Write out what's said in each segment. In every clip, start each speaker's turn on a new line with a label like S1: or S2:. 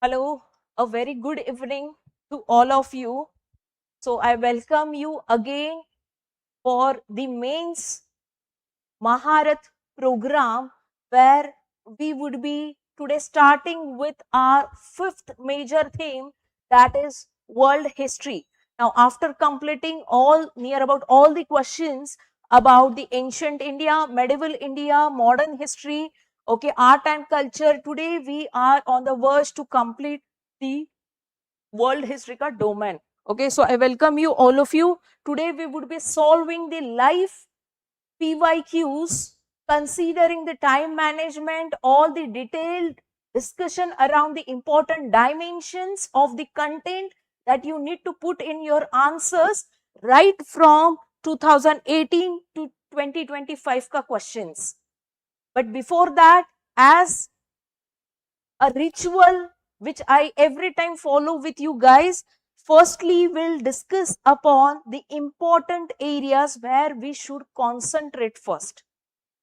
S1: Hello, a very good evening to all of you. So, I welcome you again for the mains Maharat program where we would be today starting with our fifth major theme, that is world history. Now, after completing near about all the questions about the ancient India, medieval India, modern history, okay, art and culture, today we are on the verge to complete the world history ka domain. Okay, so I welcome you all of you. Today we would be solving the live PYQs, considering the time management, all the detailed discussion around the important dimensions of the content that you need to put in your answers right from 2018 to 2025 ka questions. But before that, as a ritual which I every time follow with you guys, firstly we'll discuss upon the important areas where we should concentrate first,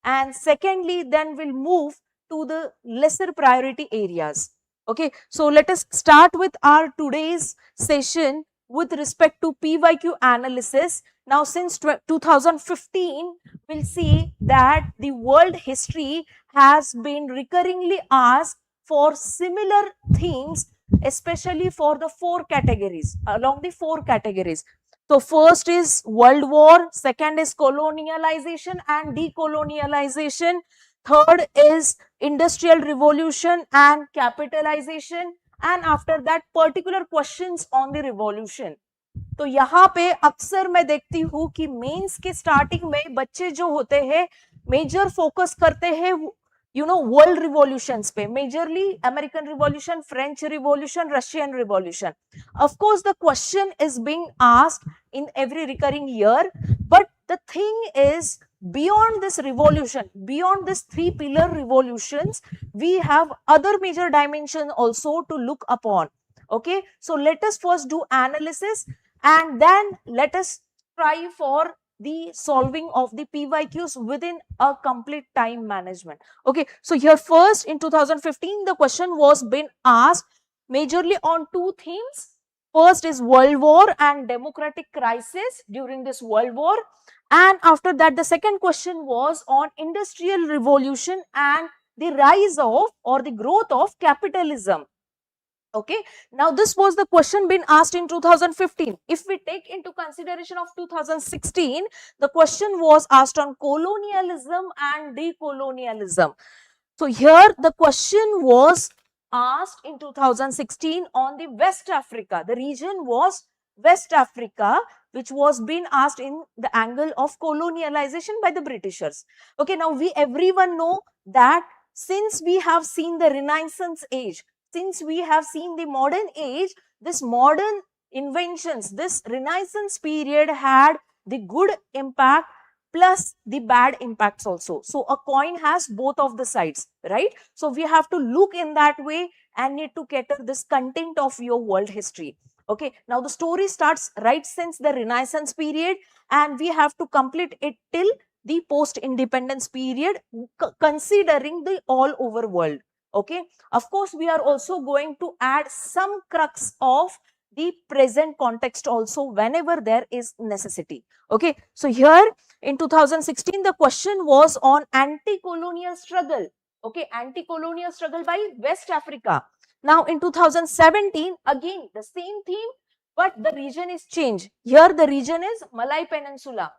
S1: and secondly then we'll move to the lesser priority areas. Okay, so let us start with our today's session with respect to PYQ analysis. Now since 2015 we'll see that the world history has been recurringly asked for similar themes, especially for the four categories, along the four categories. So first is World War, second is colonialization and decolonialization, third is Industrial Revolution and capitalization, and after that particular questions on the revolution. तो यहाँ पे अक्सर मैं देखती हूँ कि mains के starting में बच्चे जो होते हैं मेजर फोकस करते हैं वर्ल्ड रिवॉल्यूशंस पे, majorly American revolution, French revolution, Russian revolution. Of course the question is being asked in every recurring year, but the thing is beyond this revolution, beyond this three pillar revolutions, we have other major dimension also to look upon. Okay, so let us first do analysis and then let us try for the solving of the PYQs within a complete time management. Okay, so here first in 2015 the question was been asked majorly on two themes. First is World War and democratic crisis during this World War, and after that the second question was on industrial revolution and the rise of or the growth of capitalism. Okay, now this was the question been asked in 2015. If we take into consideration of 2016, the question was asked on colonialism and decolonialism. So here the question was asked in 2016 on the West Africa. The region was West Africa, which was being asked in the angle of colonialization by the Britishers. Okay, now we everyone know that since we have seen the Renaissance age, since we have seen the modern age, this modern inventions, this Renaissance period had the good impact plus the bad impacts also. So a coin has both of the sides, right? So we have to look in that way and need to cater this content of your world history. Okay, now the story starts right since the Renaissance period and we have to complete it till the post-independence period, considering the all over world. Okay, of course we are also going to add some crux of the present context also whenever there is necessity. Okay, so here in 2016 the question was on anti-colonial struggle. Okay, anti-colonial struggle by West Africa. Now in 2017 again the same theme, but the region is changed. Here the region is Malay Peninsula.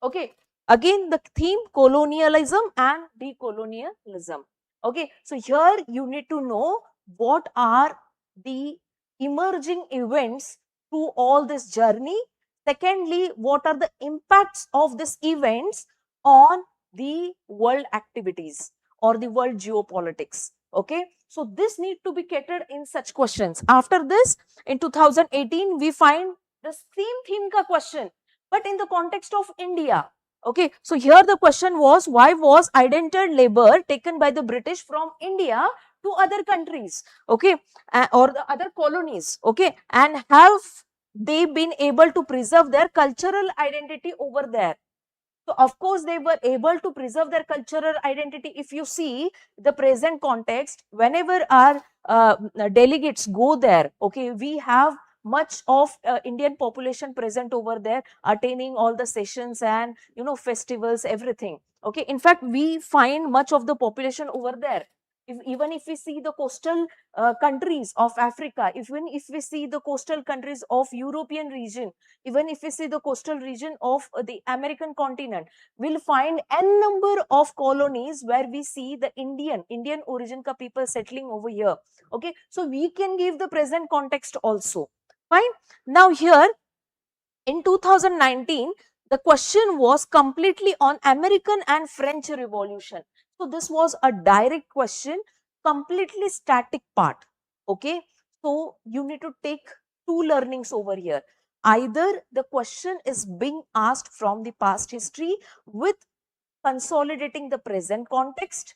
S1: Okay, again the theme colonialism and decolonialism. Okay, so here you need to know what are the emerging events through all this journey. Secondly, what are the impacts of these events on the world activities or the world geopolitics. Okay, so this need to be catered in such questions. After this, in 2018, we find the same theme ka question, but in the context of India. Okay, so here the question was, why was indentured labor taken by the British from India to other countries, okay, or the other colonies, okay, and have they been able to preserve their cultural identity over there? So of course they were able to preserve their cultural identity. If you see the present context, whenever our delegates go there, okay, we have much of Indian population present over there, attaining all the sessions and festivals, everything. Okay, in fact we find much of the population over there. Even if we see the coastal countries of Africa, even if we see the coastal countries of European region, even if we see the coastal region of the American continent, we'll find n number of colonies where we see the Indian origin ka people settling over here. Okay, so we can give the present context also. Fine. Now here in 2019, the question was completely on American and French Revolution. So this was a direct question, completely static part. Okay, so you need to take two learnings over here. Either the question is being asked from the past history with consolidating the present context,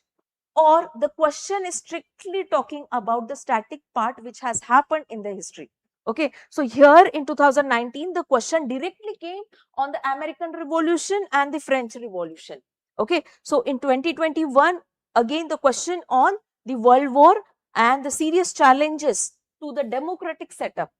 S1: or the question is strictly talking about the static part which has happened in the history. Okay, so here in 2019 the question directly came on the American Revolution and the French Revolution. Okay, so in 2021 again the question on the World War and the serious challenges to the democratic setup.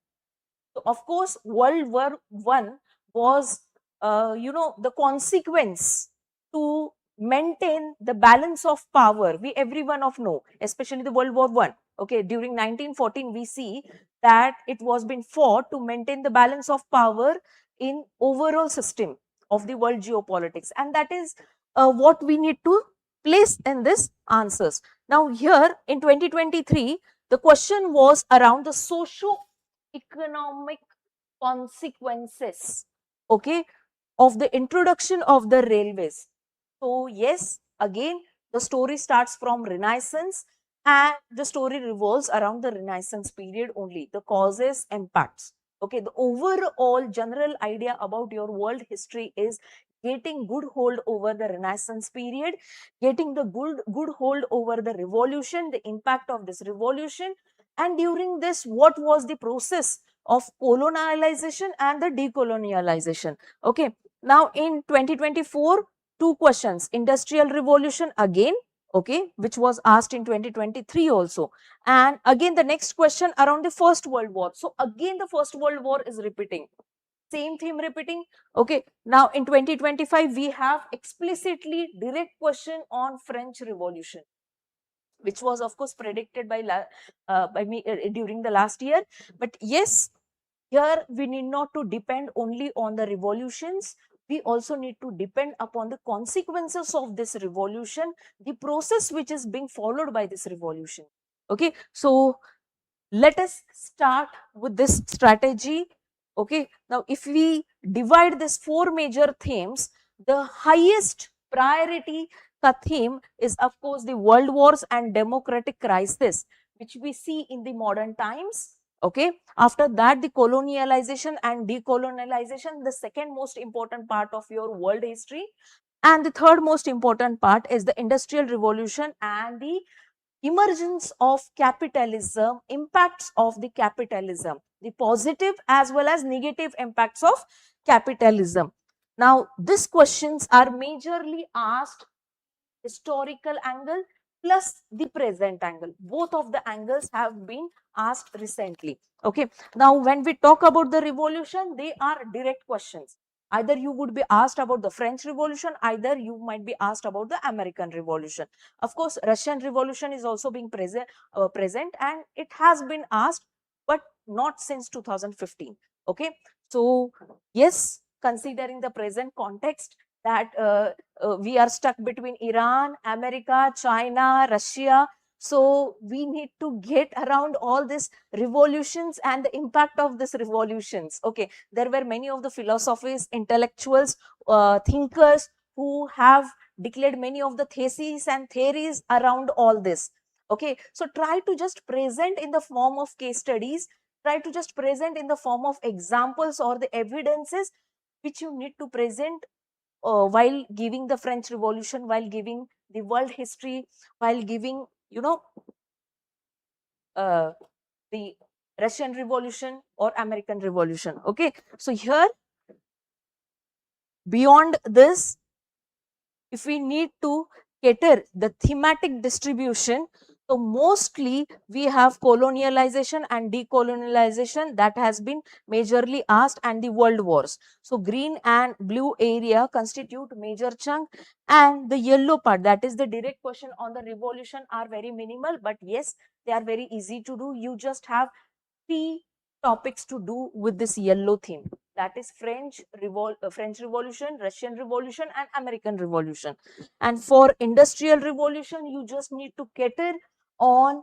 S1: So of course, World War One was, the consequence to maintain the balance of power. We everyone of know, especially the World War One. Okay, during 1914, we see that it was being fought to maintain the balance of power in overall system of the world geopolitics, and that is what we need to place in this answers. Now here in 2023, the question was around the socio-economic consequences, okay, of the introduction of the railways. So yes, again the story starts from Renaissance, and the story revolves around the Renaissance period only, the causes, impacts. Okay, the overall general idea about your world history is getting good hold over the Renaissance period, getting the good hold over the revolution, the impact of this revolution, and during this what was the process of colonialization and the decolonialization. Okay, now in 2024, two questions: industrial revolution again, okay, which was asked in 2023 also, and again the next question around the First World War. So again the First World War is repeating, same theme repeating. Okay, now in 2025 we have explicitly direct question on French Revolution, which was of course predicted by me during the last year. But yes, here we need not to depend only on the revolutions, we also need to depend upon the consequences of this revolution, the process which is being followed by this revolution. Okay, so let us start with this strategy. Okay, now if we divide these four major themes, the highest priority theme is of course the world wars and democratic crisis, which we see in the modern times. Okay, after that the colonialization and decolonialization, the second most important part of your world history, and the third most important part is the industrial revolution and the emergence of capitalism, impacts of the capitalism, the positive as well as negative impacts of capitalism. Now these questions are majorly asked historical angle plus the present angle. Both of the angles have been asked recently. Okay, now when we talk about the revolution, they are direct questions. Either you would be asked about the French Revolution, either you might be asked about the American Revolution. Of course, Russian Revolution is also being present, and it has been asked, but not since 2015. Okay, so yes, considering the present context that we are stuck between Iran, America, China, Russia. So we need to get around all these revolutions and the impact of these revolutions. Okay, there were many of the philosophies, intellectuals, thinkers who have declared many of the theses and theories around all this. Okay, so try to just present in the form of case studies, try to just present in the form of examples or the evidences which you need to present while giving the French Revolution, while giving the world history, while giving, uh, the Russian Revolution or American Revolution. Okay, so here beyond this, if we need to cater the thematic distribution, so mostly we have colonialization and decolonialization that has been majorly asked, and the world wars. So green and blue area constitute major chunk, and the yellow part, that is the direct question on the revolution, are very minimal, but yes, they are very easy to do. You just have three topics to do with this yellow theme, that is French Revolution, Russian Revolution, and American Revolution. And for Industrial Revolution, you just need to cater on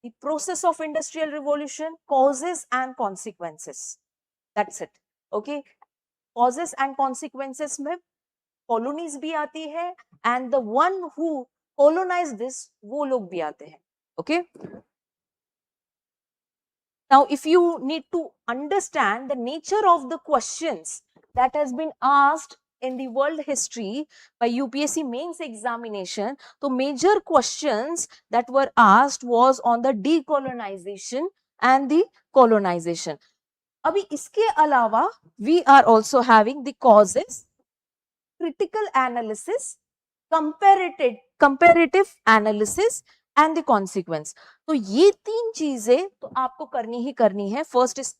S1: the process of Industrial Revolution, causes and consequences. That's it. Okay. Causes and consequences में colonies भी आती है, and the one who colonized this, वो लोग भी आते हैं. Okay. Now, if you need to understand the nature of the questions that has been asked in the world history by UPSC Mains examination, so major questions that were asked was on the decolonization and the colonization. अभी इसके अलावा we are also having the causes, critical analysis, comparative analysis and the consequence. तो ये तीन चीजें तो आपको करनी ही करनी है. First is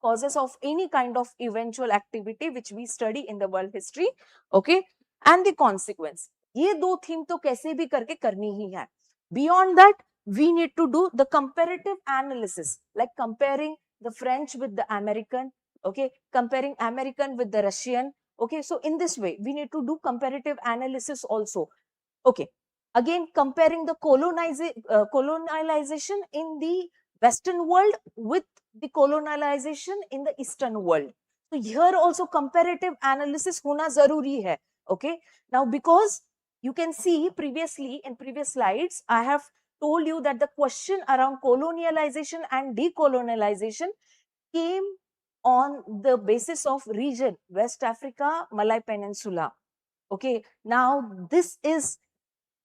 S1: causes of any kind of eventual activity which we study in the world history, okay, and the consequence. ये दो थीम तो कैसे भी करके करनी ही है. Beyond that, we need to do the comparative analysis, like comparing the French with the American, okay, comparing American with the Russian. Okay, so in this way, we need to do comparative analysis also. Okay, again, comparing the colonialization in the Western world with the colonialization in the Eastern world. So here also comparative analysis hona zaruri hai. Okay, now because you can see previously in previous slides, I have told you that the question around colonialization and decolonialization came on the basis of region, West Africa, Malay Peninsula. Okay, now this is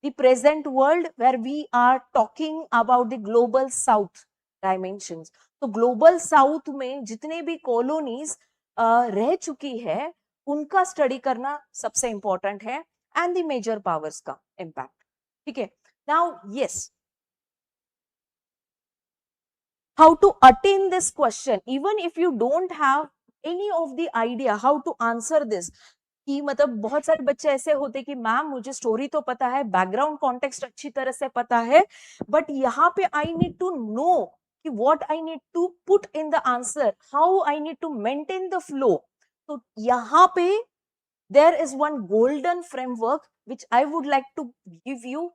S1: the present world where we are talking about the global south dimensions. तो global south में जितने भी colonies रह चुकी है, उनका study करना सबसे important है, and the major powers का impact. ठीक है. Now, yes, how to attain this question, even if you don't have any of the idea how to answer this. कि मतलब बहुत सारे बच्चे ऐसे होते कि मैम मुझे स्टोरी तो पता है, बैकग्राउंड कॉन्टेक्स्ट अच्छी तरह से पता है, बट यहाँ पे आई नीड टू नो कि what I need to put in the answer, how I need to maintain the flow. तो यहाँ पे there is one golden framework which I would like to give you,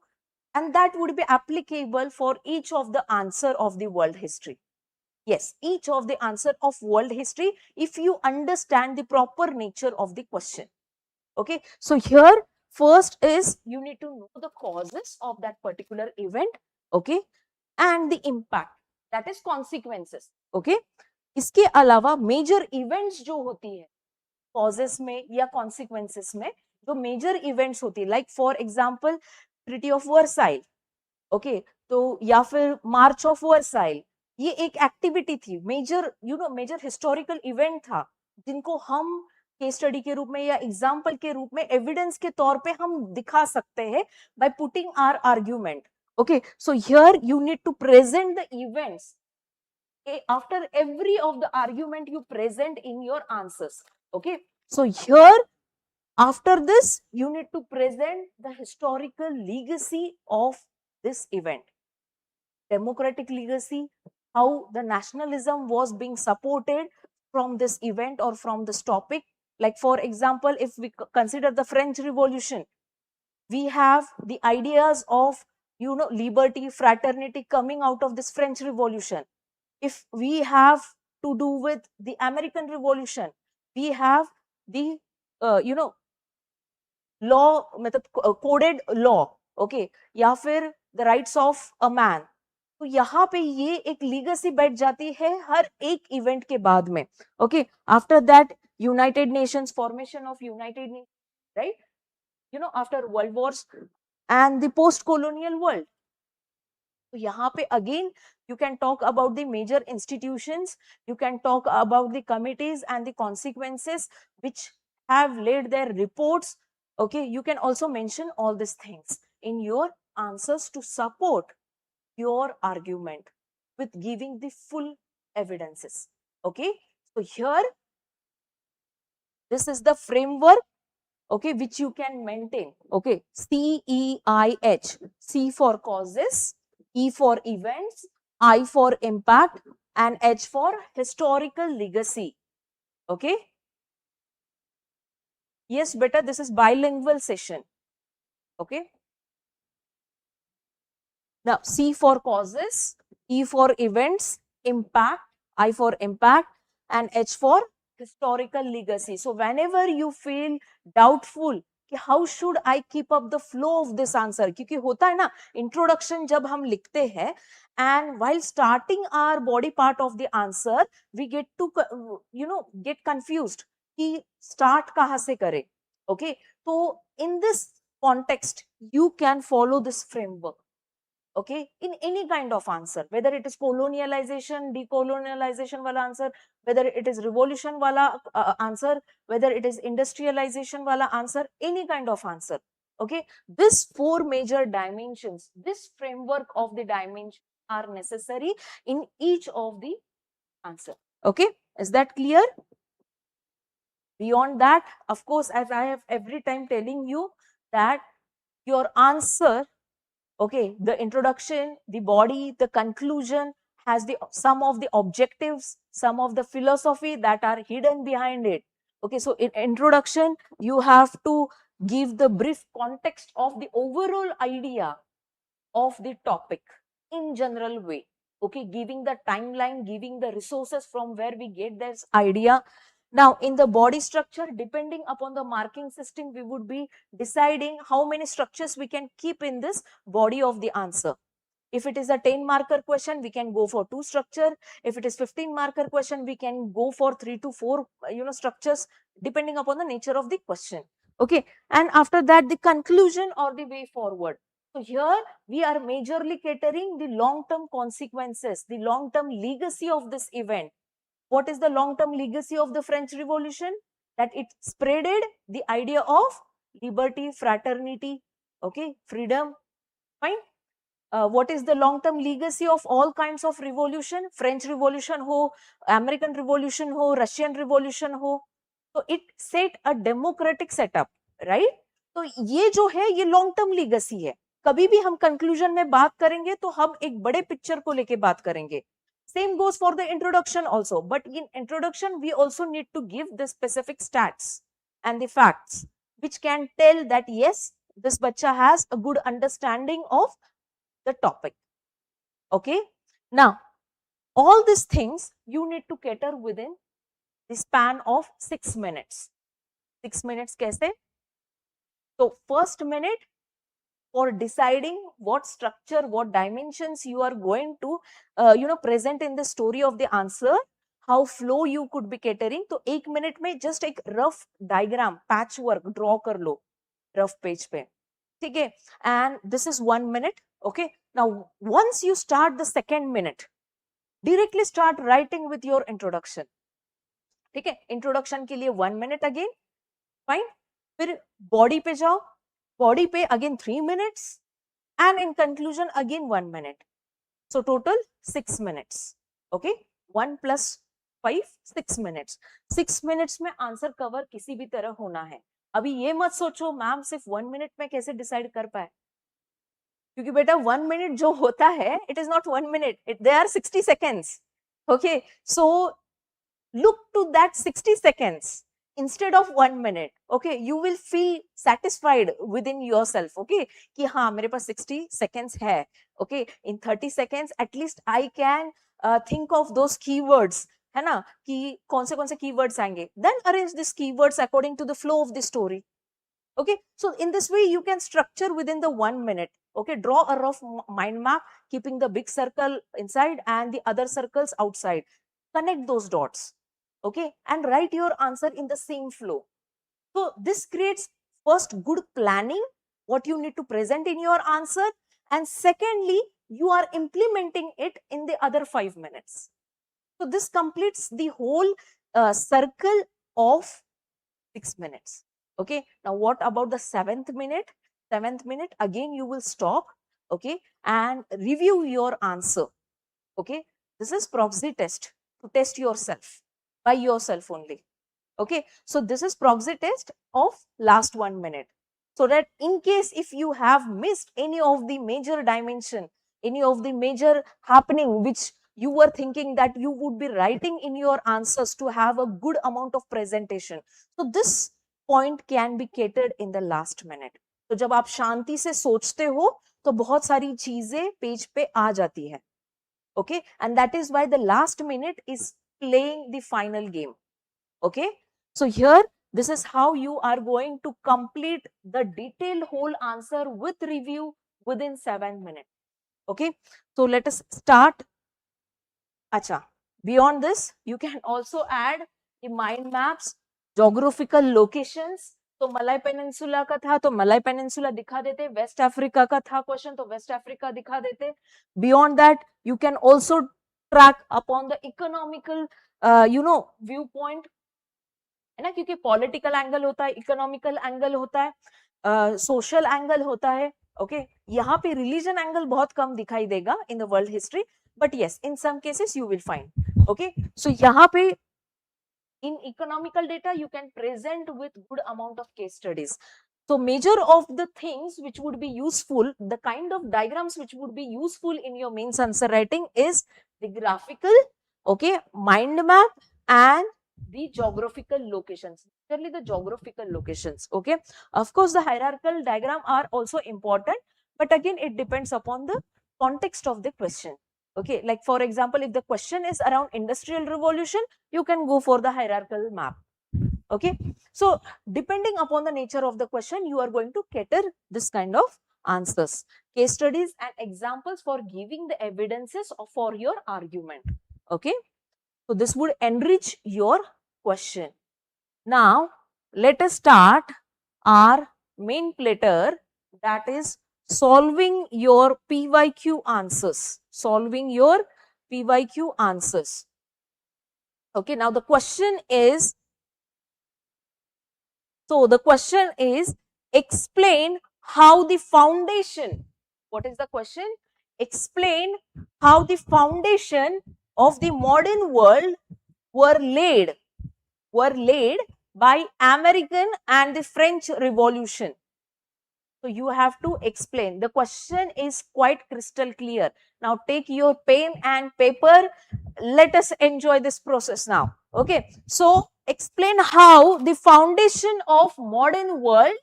S1: and that would be applicable for each of the answer of the world history. Yes, each of the answer of world history, if you understand the proper nature of the question. Okay, so here first is you need to know the causes of that particular event, okay, and the impact, that is consequences. Okay, इसके अलावा major events जो होती है causes में या consequences में, जो major events होती है, like for example Treaty of Versailles, okay, तो या फिर March of Versailles, ये एक एक्टिविटी थी, मेजर मेजर हिस्टोरिकल इवेंट था, जिनको हम केस स्टडी के रूप में या एग्जाम्पल के रूप में एविडेंस के तौर पे हम दिखा सकते हैं by putting our argument. Okay, so here you need to present the events after every of the argument you present in your answers. Okay, so here after this you need to present the historical legacy of this event, democratic legacy, how the nationalism was being supported from this event or from this topic. Like for example, if we consider the French Revolution, we have the ideas of liberty, fraternity coming out of this French Revolution. If we have to do with the American Revolution, we have the law, मतलब coded law, okay, या फिर the rights of a man. तो यहाँ पे ये एक legacy बैठ जाती है हर एक इवेंट के बाद में. Okay, after that United Nations, formation of United Nations, right, after world Wars and the post colonial world. तो यहाँ पे again you can talk about the major institutions, you can talk about the committees and the consequences which have laid their reports Okay, you can also mention all these things in your answers to support your argument with giving the full evidences. Okay, so here this is the framework, okay, which you can maintain. Okay, CEIH, C for causes, E for events, I for impact, and H for historical legacy. Okay, yes beta, this is bilingual session. Okay, now C for causes, E for events, impact, I for impact, and H for historical legacy. So whenever you feel doubtful कि how should I keep up the flow of this answer, क्योंकि होता है ना introduction जब हम लिखते हैं and while starting our body part of the answer we get to get confused कि start कहाँ से करें. Okay, so in this context you can follow this framework. Okay, in any kind of answer, whether it is colonialization, decolonialization wala answer, whether it is revolution wala answer, whether it is industrialization wala answer, any kind of answer. Okay, this four major dimensions, this framework of the dimensions are necessary in each of the answer. Okay, is that clear? Beyond that, of course, as I have every time telling you that your answer, okay, the introduction, the body, the conclusion has the some of the objectives, some of the philosophy that are hidden behind it. Okay, so in introduction you have to give the brief context of the overall idea of the topic in general way. Okay, giving the timeline, giving the resources from where we get this idea. Now in the body structure, depending upon the marking system, we would be deciding how many structures we can keep in this body of the answer. If it is a 10 marker question, we can go for 2 structure. If it is 15 marker question, we can go for 3 to 4 structures depending upon the nature of the question. Okay, and after that the conclusion or the way forward. So here we are majorly catering the long term consequences, the long term legacy of this event. What is the long term legacy of the French Revolution? That it spreaded the idea of liberty, fraternity, okay, freedom. Fine. What is the long term legacy of all kinds of revolution? French Revolution ho, American Revolution ho, Russian Revolution ho. So it set a democratic setup, right? तो ये जो है ये long term legacy है. कभी भी हम conclusion में बात करेंगे तो हम एक बड़े पिक्चर को लेके बात करेंगे. Same goes for the introduction also, but in introduction we also need to give the specific stats and the facts which can tell that yes, this bacha has a good understanding of the topic. Okay, now all these things you need to cater within the span of 6 minutes. 6 minutes kaise? So first minute for deciding what structure, what dimensions you are going to present in the story of the answer, how flow you could be catering. तो 1 minute में just एक rough diagram, patchwork draw कर लो rough page पे. ठीक है, and this is 1 minute. Okay, now once you start the second minute, directly start writing with your introduction. ठीक है, introduction के लिए 1 minute again. Fine. फिर body पे जाओ, body पे again 3 minutes, and in conclusion again 1 minute. So total 6 minutes. Okay, 1 plus 5, 6 minutes. 6 minutes में answer cover किसी भी तरह होना है. अभी ये मत सोचो मैम सिर्फ 1 मिनट में कैसे डिसाइड कर पाए, क्योंकि बेटा 1 मिनट जो होता है it is not 1 minute, they are 60 seconds. Okay, so look to that 60 seconds instead of 1 minute. Okay, you will feel satisfied within yourself. Okay, कि हाँ मेरे पास 60 seconds है. Okay, in 30 seconds at least I can think of those keywords, है ना, कि कौन से keywords आएंगे. Then arrange these keywords according to the flow of the story. Okay, so in this way you can structure within the 1 minute. Okay, draw a rough mind map keeping the big circle inside and the other circles outside. Connect those dots. Okay, and write your answer in the same flow. So this creates first good planning, what you need to present in your answer, and secondly you are implementing it in the other 5 minutes. So this completes the whole circle of 6 minutes. Okay, now what about the seventh minute? Seventh minute, again you will stop, okay, and review your answer. Okay, this is proxy test, to test yourself by yourself only. Okay, so this is proxy test of last 1 minute, so that in case if you have missed any of the major dimension, any of the major happening which you were thinking that you would be writing in your answers to have a good amount of presentation, so this point can be catered in the last minute. तो जब आप शांति से सोचते हो तो बहुत सारी चीजें पेज पे आ जाती है. Okay, and that is why the last minute is playing the final game. Okay, so here this is how you are going to complete the detailed whole answer with review within 7 minutes. Okay, so let us start. Acha, beyond this you can also add the mind maps, geographical locations. तो मलाई peninsula का था तो मलाई peninsula दिखा देते, waste Africa का था क्वेश्चन तो वेस्ट अफ्रीका दिखा देते. Beyond that you can also track upon the economical view point, है ना, क्योंकि पॉलिटिकल एंगल होता है, इकोनॉमिकल एंगल होता है, सोशल एंगल होता है. ओके, यहाँ पे रिलीजन एंगल बहुत कम दिखाई देगा in the world history, but yes, in some cases you will find. Okay, so यहाँ पे in economical data you can present with good amount of case studies. So major of the things which would be useful, the kind of diagrams which would be useful in your mains answer writing is the graphical, okay, mind map and the geographical locations, certainly the geographical locations. Okay, of course the hierarchical diagram are also important, but again it depends upon the context of the question. Okay, like for example, if the question is around industrial revolution, you can go for the hierarchical map. Okay, so depending upon the nature of the question, you are going to cater this kind of answers, case studies and examples for giving the evidences for your argument. Okay, so this would enrich your question. Now let us start our main platter, that is solving your PYQ answers, solving your PYQ answers. Okay, now the question is, so the question is, explain how the foundation, what is the question? Explain how the foundation of the modern world were laid, by American and the French Revolution. So you have to explain. The question is quite crystal clear. Now take your pen and paper. Let us enjoy this process now. Okay. So explain how the foundation of modern world,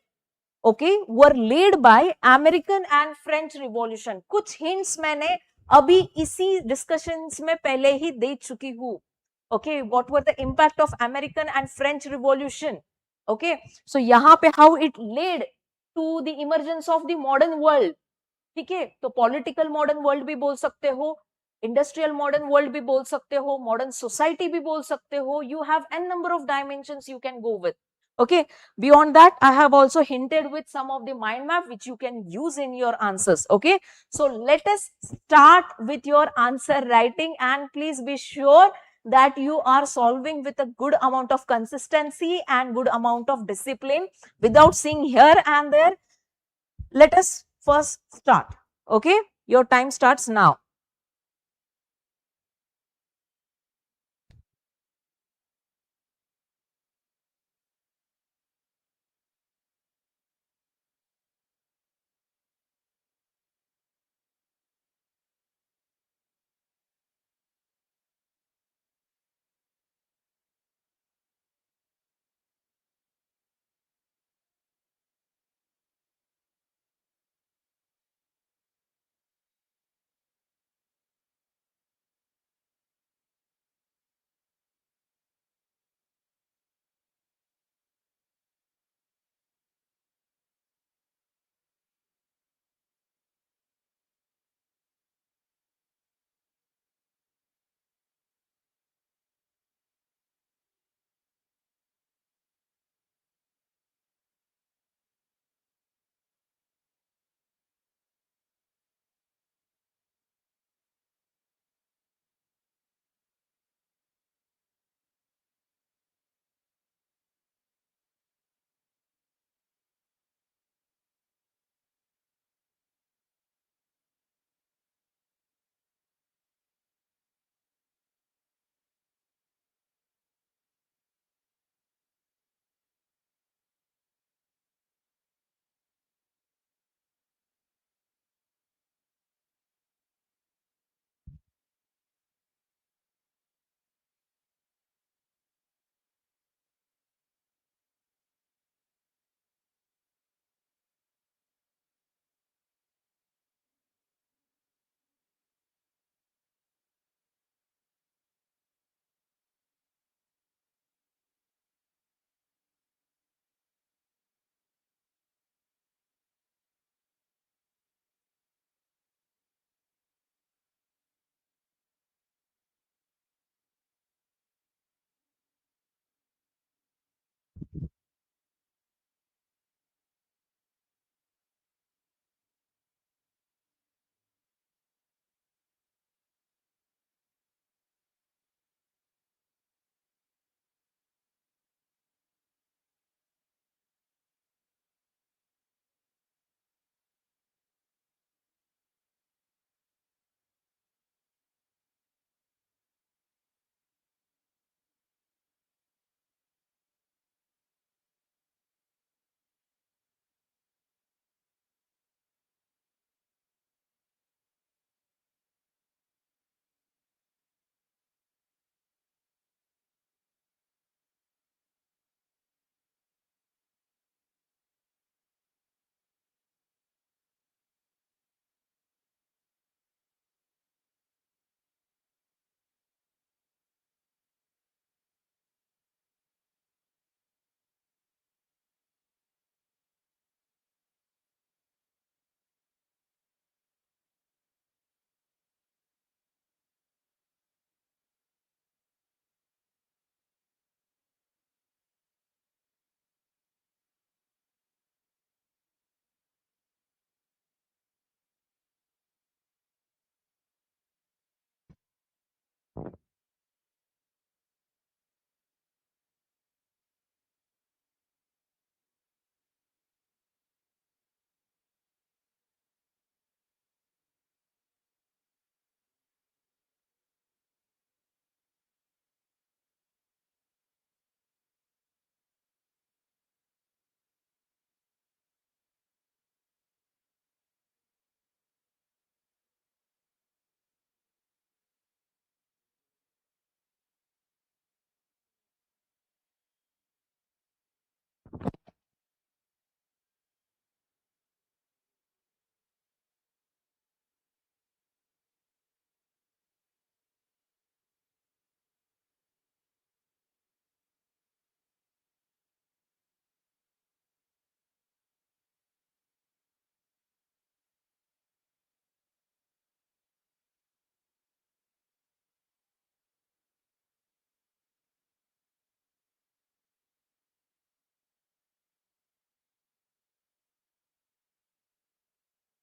S1: okay, were laid by American and French Revolution. कुछ hints मैंने अभी इसी discussions में पहले ही दे चुकी हूँ. Okay, what were the impact of American and French Revolution? Okay, so यहाँ पे how it led to the emergence of the modern world. ठीक है, तो पॉलिटिकल मॉडर्न वर्ल्ड भी बोल सकते हो, इंडस्ट्रियल मॉडर्न वर्ल्ड भी बोल सकते हो, मॉडर्न सोसाइटी भी बोल सकते हो. You have an number of dimensions you can go with. Okay, beyond that I have also hinted with some of the mind map which you can use in your answers. Okay, so let us start with your answer writing, and please be sure that you are solving with a good amount of consistency and good amount of discipline without seeing here and there. Let us first start. Okay, your time starts now.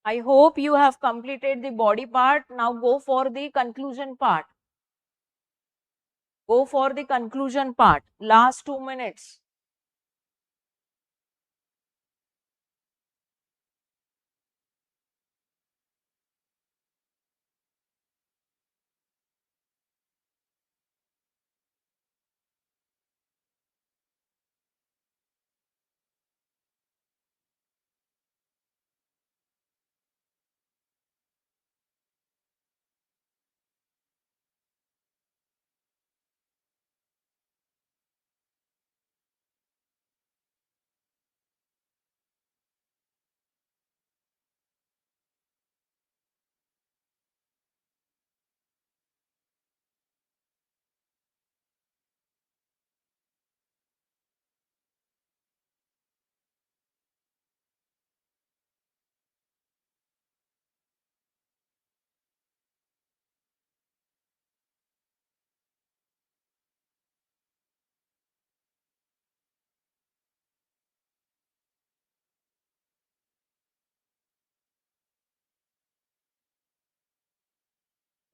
S1: I hope you have completed the body part. Now go for the conclusion part. Go for the conclusion part. Last 2 minutes.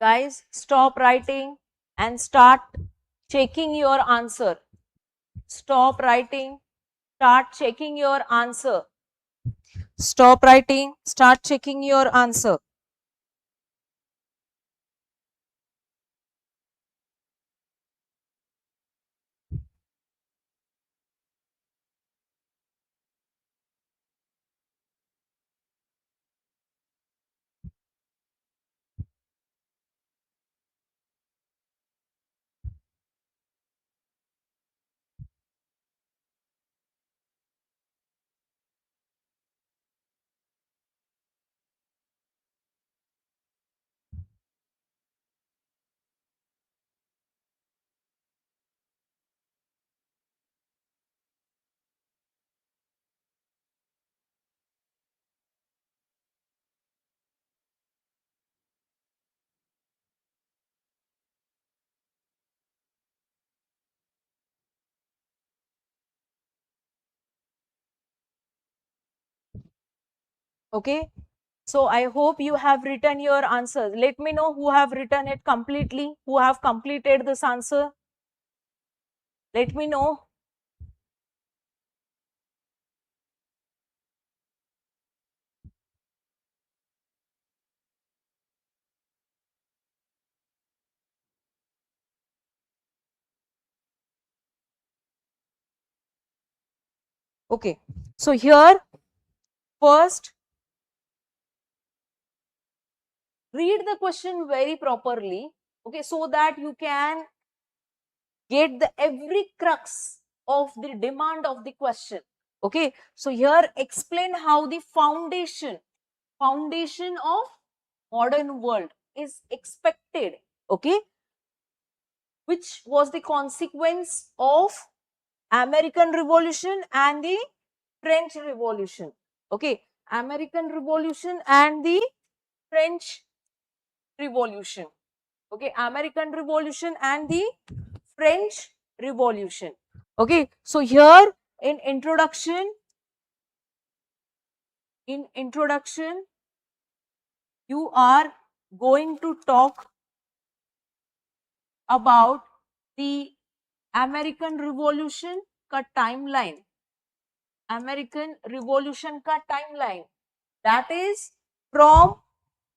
S1: Guys, stop writing and start checking your answer. Stop writing, start checking your answer. Stop writing, start checking your answer. Okay. So I hope you have written your answers. Let me know who have written it completely, who have completed this answer. Let me know. Okay. So here, first, read the question very properly. Okay. So that you can get the every crux of the demand of the question. Okay. So here, explain how the foundation of modern world is expected. Okay. Which was the consequence of American Revolution and the French Revolution. Okay, American Revolution and the French Revolution. Okay, American Revolution and the French Revolution. Okay, so here in introduction, you are going to talk about the American Revolution का timeline. American Revolution का timeline. That is from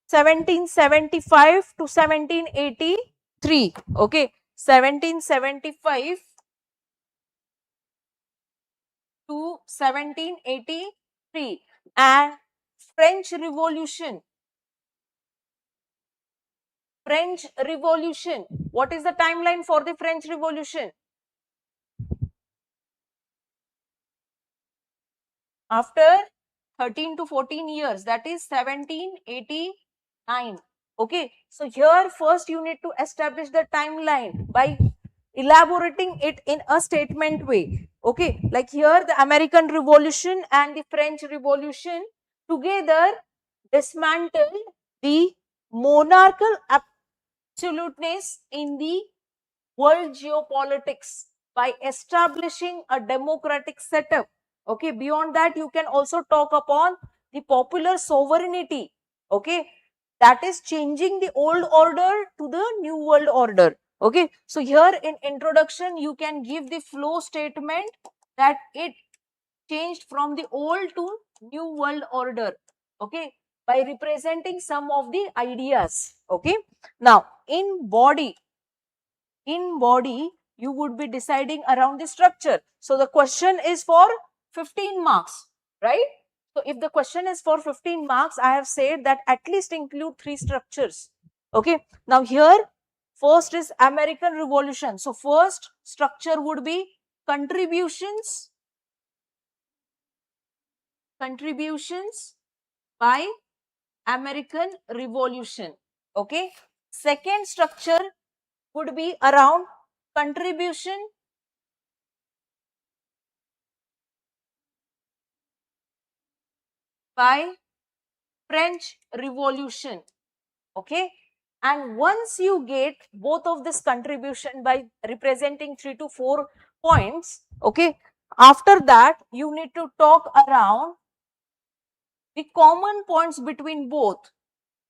S1: 1775 to 1783. Okay, 1775 to 1783. And French Revolution. French Revolution. What is the timeline for the French Revolution? After 13 to 14 years, that is 1789. Okay, so here first you need to establish the timeline by elaborating it in a statement way. Okay, like here the American Revolution and the French Revolution together dismantled the monarchical absoluteness in the world geopolitics by establishing a democratic setup. Okay, beyond that, you can also talk upon the popular sovereignty, okay, that is changing the old order to the new world order. Okay, so here in introduction you can give the flow statement that it changed from the old to new world order, okay, by representing some of the ideas. Okay, now in body you would be deciding around the structure. So the question is for 15 marks, right? So if the question is for 15 marks, I have said that at least include 3 structures. Okay, now here first is American Revolution. So first structure would be contributions by American Revolution. Okay, second structure would be around contribution by French Revolution. Okay, and once you get both of this contribution by representing 3 to 4 points, okay, after that you need to talk around the common points between both,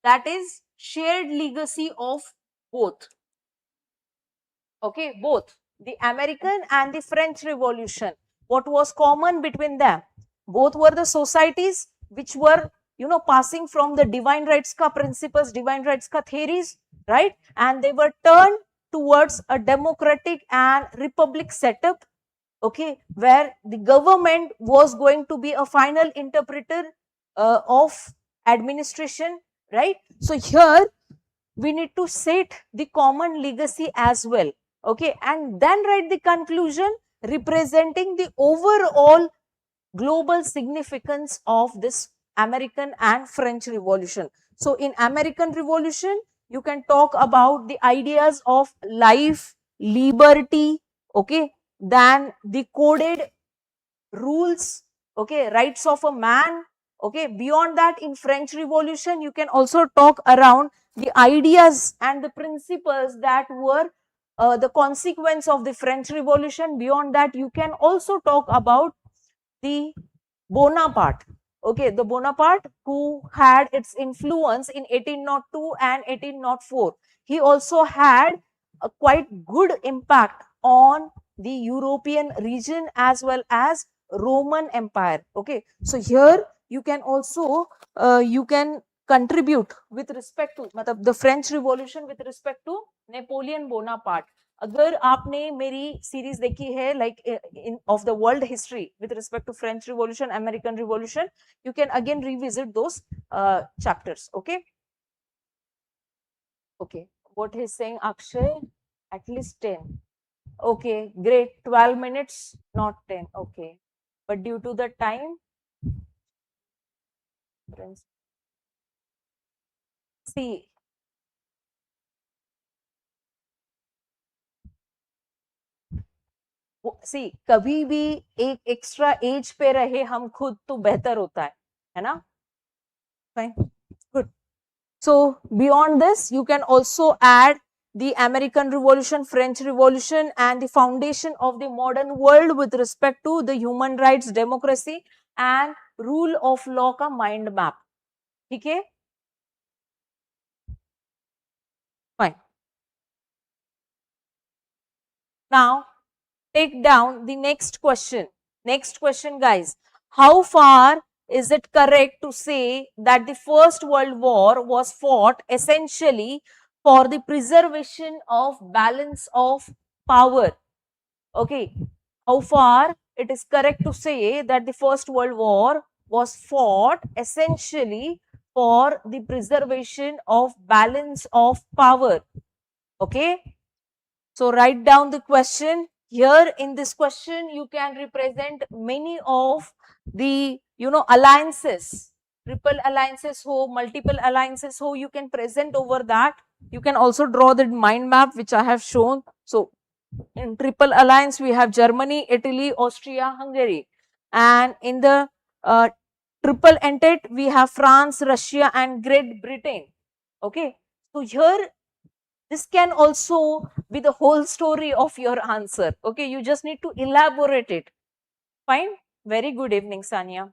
S1: that is shared legacy of both. Okay, both the American and the French Revolution, what was common between them? Both were the societies which were, passing from the divine rights ka principles, divine rights ka theories, right? And they were turned towards a democratic and republic setup, okay, where the government was going to be a final interpreter of administration, right? So here we need to set the common legacy as well, okay, and then write the conclusion representing the overall global significance of this American and French Revolution. So in American Revolution you can talk about the ideas of life, liberty, okay, then the coded rules, okay, rights of a man. Okay, beyond that, in French Revolution you can also talk around the ideas and the principles that were the consequence of the French Revolution. Beyond that, you can also talk about the Bonaparte. Okay, the Bonaparte who had its influence in 1802 and 1804. He also had a quite good impact on the European region as well as Roman Empire. Okay, so here you can also you can contribute with respect to मतलब the French Revolution with respect to Napoleon Bonaparte. अगर आपने मेरी series देखी है like in of the world history with respect to French revolution, American revolution, you can again revisit those chapters. Okay, okay, what he's saying, Akshay, at least 10. Okay, great. 12 minutes, not 10. Okay, but due to the time, see, कभी भी एक extra as पे रहे हम खुद तो बेहतर होता है ना? Fine, good. So beyond this, you can also add the American Revolution, French Revolution, and the foundation of the modern world with respect to the human rights, democracy, and rule of law का mind map. ठीक है? Fine. Now take down the next question. Next question, guys. How far is it correct to say that the First World War was fought essentially for the preservation of balance of power? Okay, how far it is correct to say that the First World War was fought essentially for the preservation of balance of power? Okay, so write down the question. Here in this question, you can represent many of the, alliances, triple alliances ho, multiple alliances ho, you can present over that. You can also draw the mind map which I have shown. So in triple alliance, we have Germany, Italy, Austria, Hungary. And in the triple entente, we have France, Russia, and Great Britain. Okay, so here this can also be the whole story of your answer. Okay, you just need to elaborate it. Fine. Very good evening, Sanya.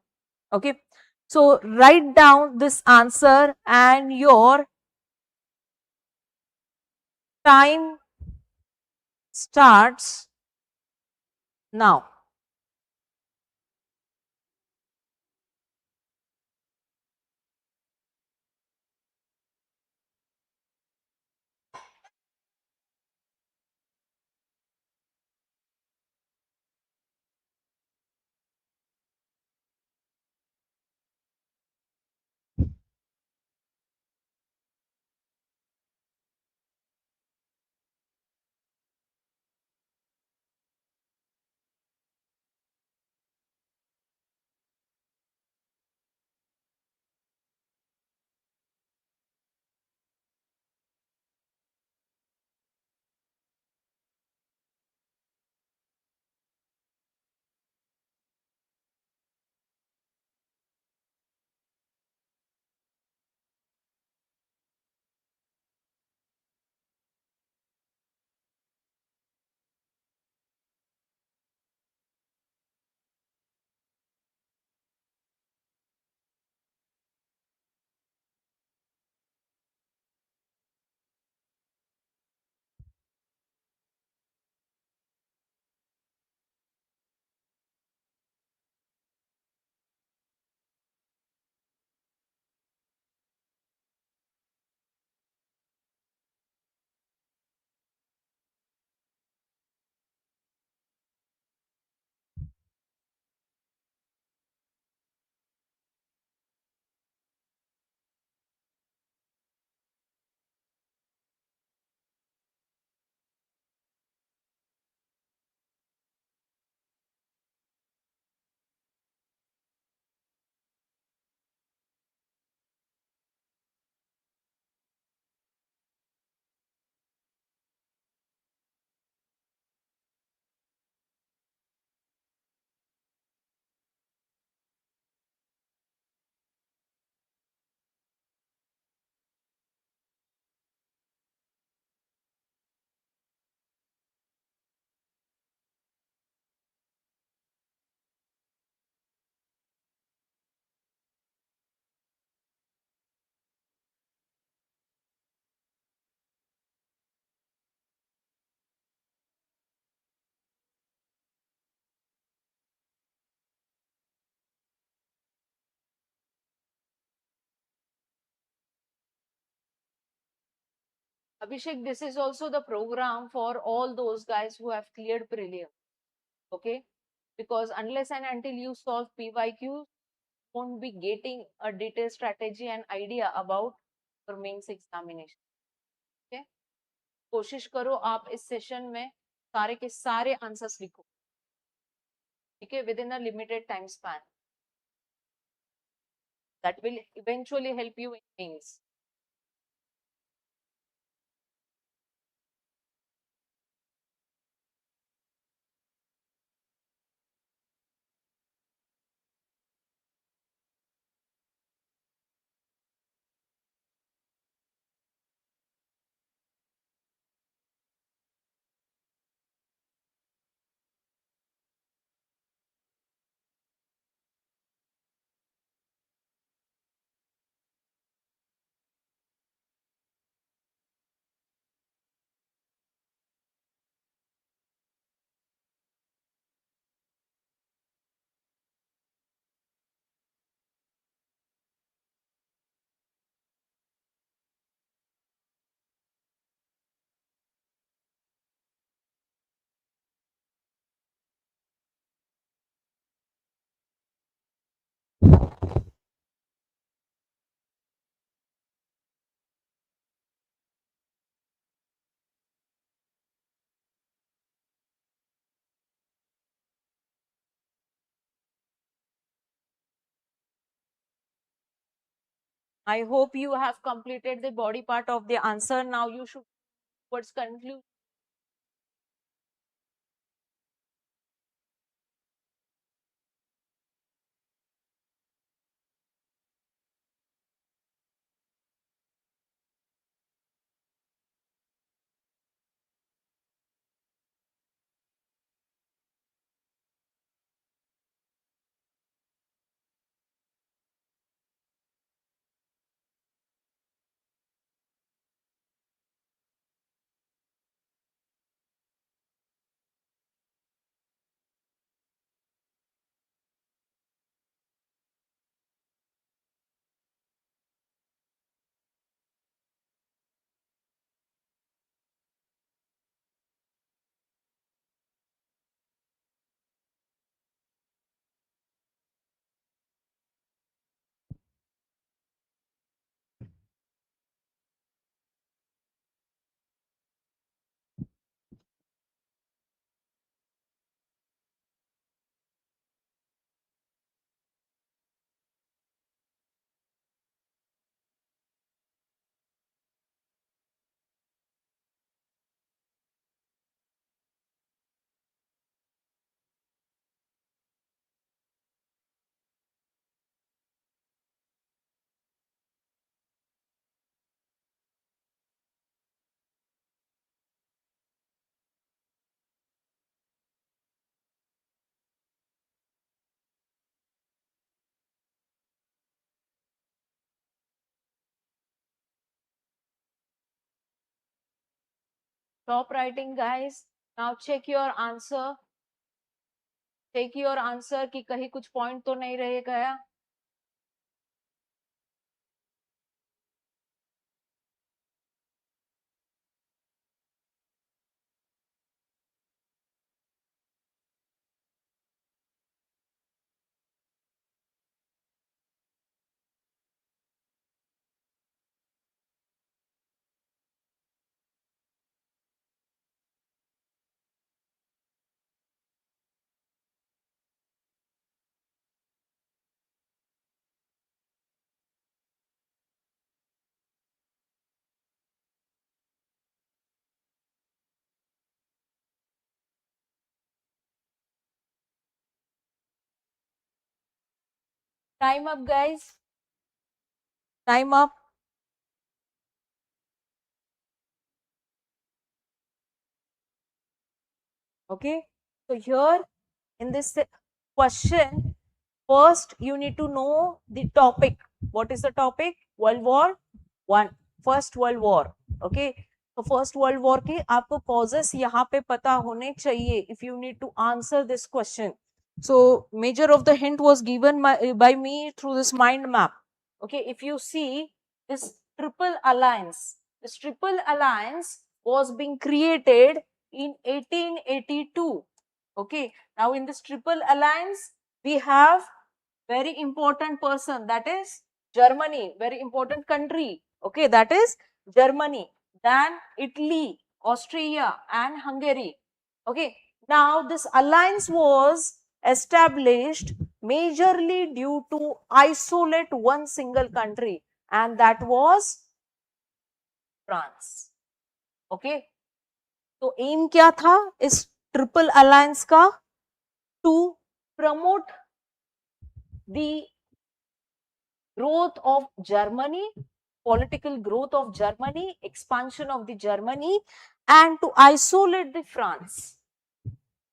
S1: Okay, So write down this answer and your time starts now. Abhishek, this is also the program for all those guys who have cleared prelim. Okay, because unless and until you solve PYQs, won't be getting a detailed strategy and idea about your mains examination. Okay, कोशिश करो आप इस session में सारे के सारे answers लिखो, ठीक है, with in a limited time span. That will eventually help you in mains. I hope you have completed the body part of the answer. Now you should towards conclude. Stop writing, guys. Now check your answer. Check your answer कि कहीं कुछ point तो नहीं रह गया. Time up, guys. Time up. Okay. So here in this question, first you need to know the topic. What is the topic? World War One. First World War. Okay. तो first world war के आपको causes यहाँ पे पता होने चाहिए if you need to answer this question. So major of the hint was given by me through this mind map. Okay, if you see this this triple alliance was being created in 1882. Okay, now in this triple alliance we have very important person, that is Germany, very important country. Okay, that is Germany, then Italy, Austria and Hungary. Okay, now this alliance was established majorly due to isolate one single country, and that was France. Okay, तो aim क्या था इस triple alliance का? To promote the growth of Germany, political growth of Germany, expansion of the Germany, and to isolate the France.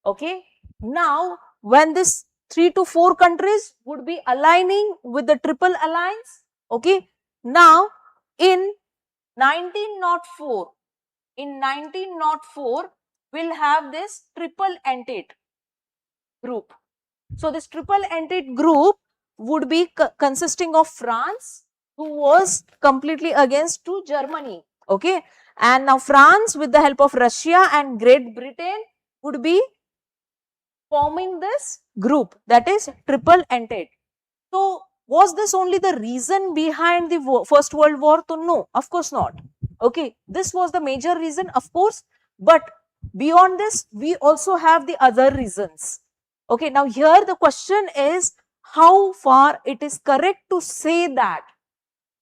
S1: Okay, now when this 3 to 4 countries would be aligning with the triple alliance. Okay, now in 1904, we'll have this triple entente group. So this triple entente group would be consisting of France, who was completely against to Germany. Okay, and now France with the help of Russia and Great Britain would be forming this group, that is triple entente. So was this only the reason behind the First World War? So no, of course not. Okay, this was the major reason, of course, but beyond this we also have the other reasons. Okay, now here the question is how far it is correct to say that.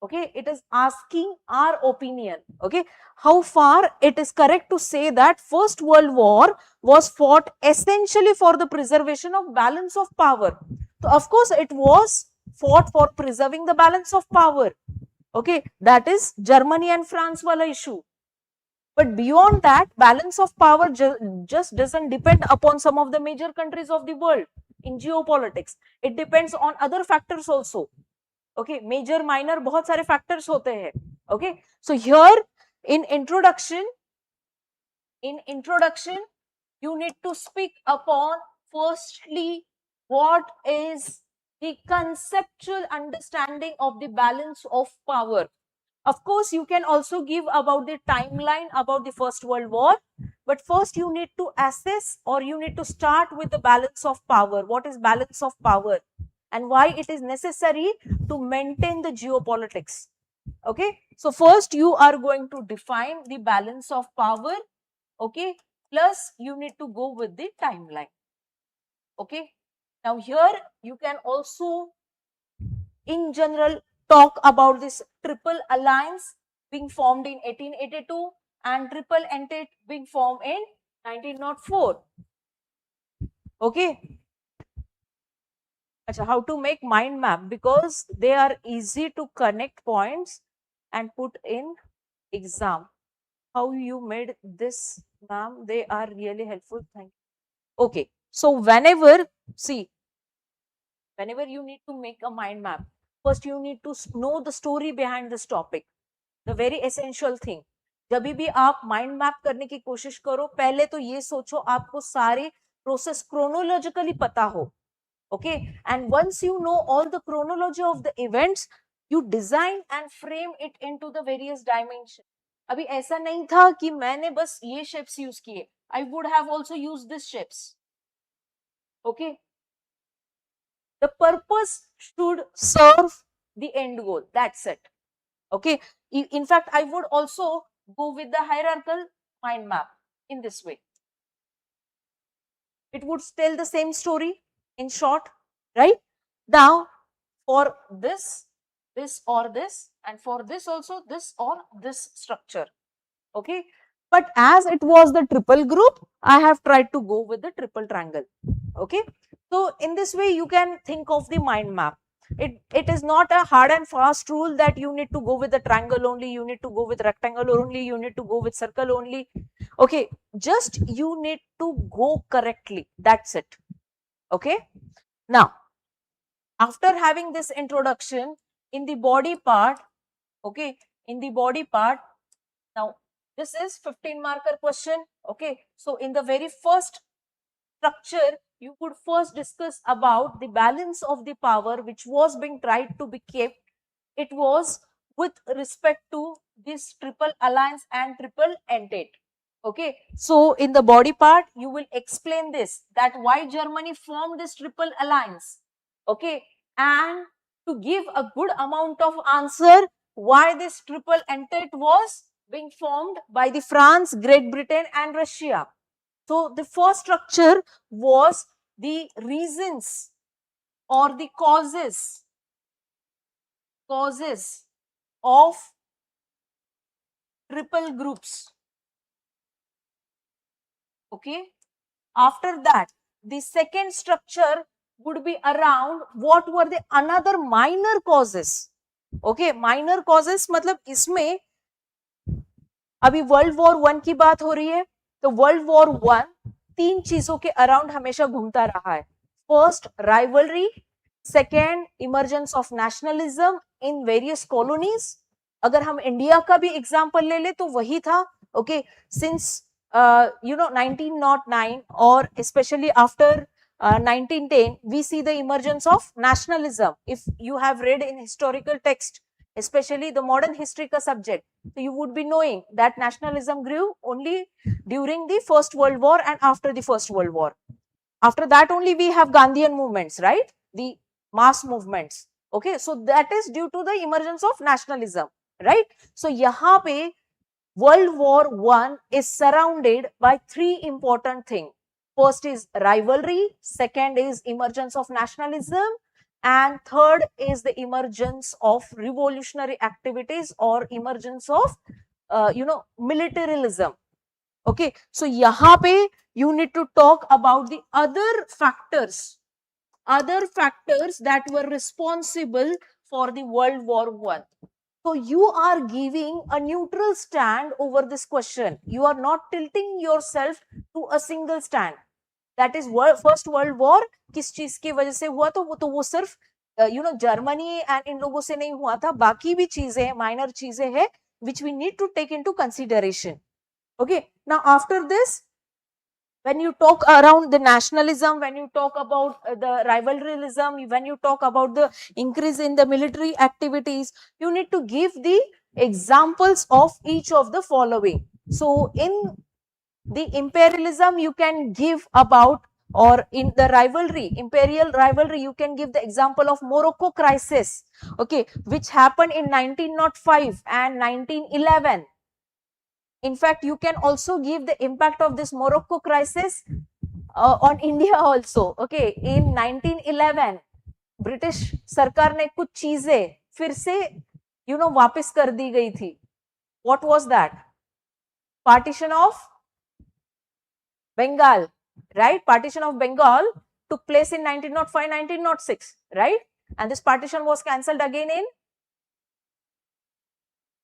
S1: Okay, it is asking our opinion. Okay, how far it is correct to say that First World War was fought essentially for the preservation of balance of power. So of course it was fought for preserving the balance of power. Okay, that is Germany and France wala issue. But beyond that, balance of power just doesn't depend upon some of the major countries of the world in geopolitics. It depends on other factors also. Okay, major, minor, बहुत सारे factors होते हैं. Okay, so here in introduction, you need to speak upon firstly what is the conceptual understanding of the balance of power. Of course, you can also give about the timeline about the First World War, but first you need to assess or you need to start with the balance of power. What is balance of power and why it is necessary to maintain the geopolitics? Okay, so first you are going to define the balance of power. Okay, plus you need to go with the timeline. Okay, now here you can also in general talk about this triple alliance being formed in 1882 and triple entente being formed in 1904. Okay, how to make mind map, because they are easy to connect points and put in exam. How you made this, ma'am? They are really helpful. Thank you. Okay, so whenever you need to make a mind map, first you need to know the story behind this topic, the very essential thing. जब भी आप mind map करने की कोशिश करो, पहले तो ये सोचो आपको सारे प्रोसेस क्रोनोलॉजिकली पता हो. Okay, and once you know all the chronology of the events, you design and frame it into the various dimensions. अभी ऐसा नहीं था कि मैंने बस ये shapes use किए. I would have also used this shapes. Okay, the purpose should serve the end goal. That's it. Okay, in fact, I would also go with the hierarchical mind map in this way. It would tell the same story in short, right? Now, for this or this, and for this also this or this structure. Okay, but as it was the triple group, I have tried to go with the triple triangle. Okay, so in this way you can think of the mind map. It is not a hard and fast rule that you need to go with the triangle only, you need to go with rectangle only, you need to go with circle only. Okay, just you need to go correctly, that's it. Okay, now after having this introduction, in the body part, okay, in the body part, now this is 15 marker question. Okay, so in the very first structure, you would first discuss about the balance of the power which was being tried to be kept. It was with respect to this triple alliance and triple entente. Okay, so in the body part, you will explain this, that why Germany formed this triple alliance. Okay, and to give a good amount of answer, why this triple entente was being formed by the France, Great Britain and Russia. So the first structure was the reasons or the causes of triple groups. Okay, after that the second structure would be around what were the another minor causes. Okay, minor causes मतलब इसमें अभी world war 1 की बात हो रही है, तो world war 1 तीन चीजों के अराउंड हमेशा घूमता रहा है. First rivalry, second emergence of nationalism in various colonies. अगर हम इंडिया का भी एग्जांपल ले ले तो वही था. ओके, सिंस 1909 और specially after 1910 we see the emergence of nationalism. If you have read in historical text, especially the modern history ka subject, so you would be knowing that nationalism grew only during the First World War and after the First World War. After that only we have Gandhian movements, right? The mass movements. Okay, so that is due to the emergence of nationalism, right? So yahan pe World War I is surrounded by three important things. First is rivalry, second is emergence of nationalism, and third is the emergence of revolutionary activities or emergence of militarism. Okay, so yahan pe you need to talk about the other factors that were responsible for the World War I. So you are giving a neutral stand over this question. You are not tilting yourself to a single stand. That is First World War किस चीज की वजह से हुआ, तो वो सिर्फ Germany and in लोगों से नहीं हुआ था, बाकी भी चीजें माइनर चीजें हैं which we need to take into consideration. Okay, now after this, when you talk around the nationalism, when you talk about the rivalryism, when you talk about the increase in the military activities, you need to give the examples of each of the following. So in the imperialism you can give about, or in the rivalry, imperial rivalry, you can give the example of Morocco crisis, okay, which happened in 1905 and 1911. In fact, you can also give the impact of this Morocco crisis on India also. Okay, in 1911, British सरकार ने कुछ चीजें फिर से वापस कर दी गई थी. What was that? Partition of Bengal, right? Partition of Bengal took place in 1905, 1906, right? And this partition was cancelled again in.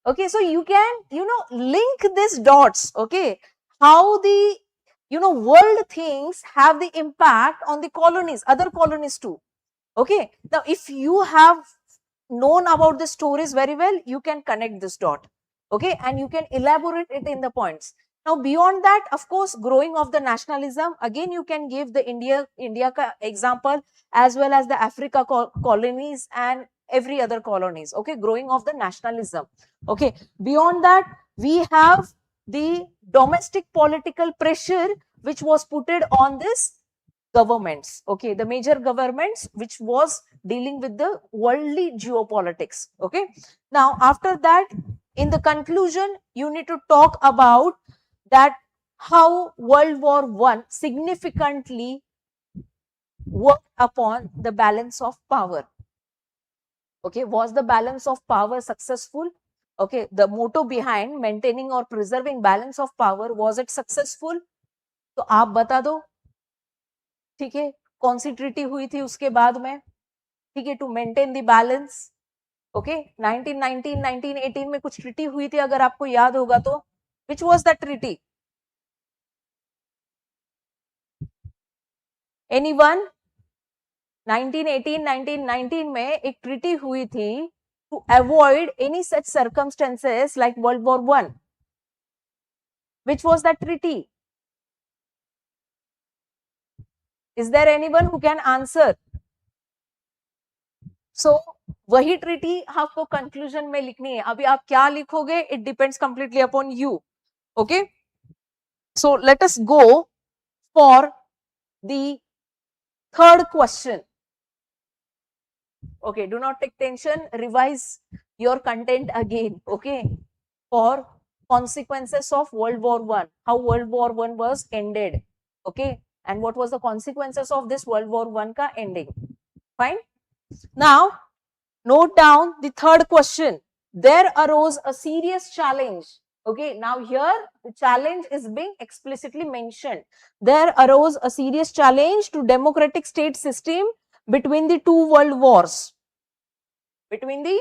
S1: Okay, so you can link these dots. Okay, how the world things have the impact on the colonies, other colonies too. Okay, now if you have known about the stories very well, you can connect this dot. Okay, and you can elaborate it in the points. Now beyond that, of course, growing of the nationalism, again you can give the India ka example, as well as the Africa colonies and every other colonies. Okay, growing of the nationalism. Okay, beyond that, we have the domestic political pressure which was put on this governments. Okay, the major governments which was dealing with the worldly geopolitics. Okay, now after that, in the conclusion, you need to talk about that how World War One significantly worked upon the balance of power. Okay, was the balance of power successful? Okay, the motto behind maintaining or preserving balance of power, was it successful? तो आप बता दो, ठीक है, कौन सी treaty हुई थी उसके बाद में, ठीक है, to maintain the balance. Okay, 1919 1918 में कुछ ट्रीटी हुई थी, अगर आपको याद होगा तो. Which was that treaty? Anyone? 1918 1919 में एक ट्रीटी हुई थी to avoid any such circumstances like world war one. Which was that treaty? Is there anyone who can answer? So वही ट्रीटी आपको कंक्लूजन में लिखनी है. अभी आप क्या लिखोगे, it depends completely upon you. Okay, so let us go for the third question. Okay, do not take tension, revise your content again. Okay, for consequences of World War One, how World War One was ended. Okay, and what was the consequences of this World War One ka ending. Fine. Now note down the third question. There arose a serious challenge. Okay, now here the challenge is being explicitly mentioned. There arose a serious challenge to democratic state system between the two world wars. Between the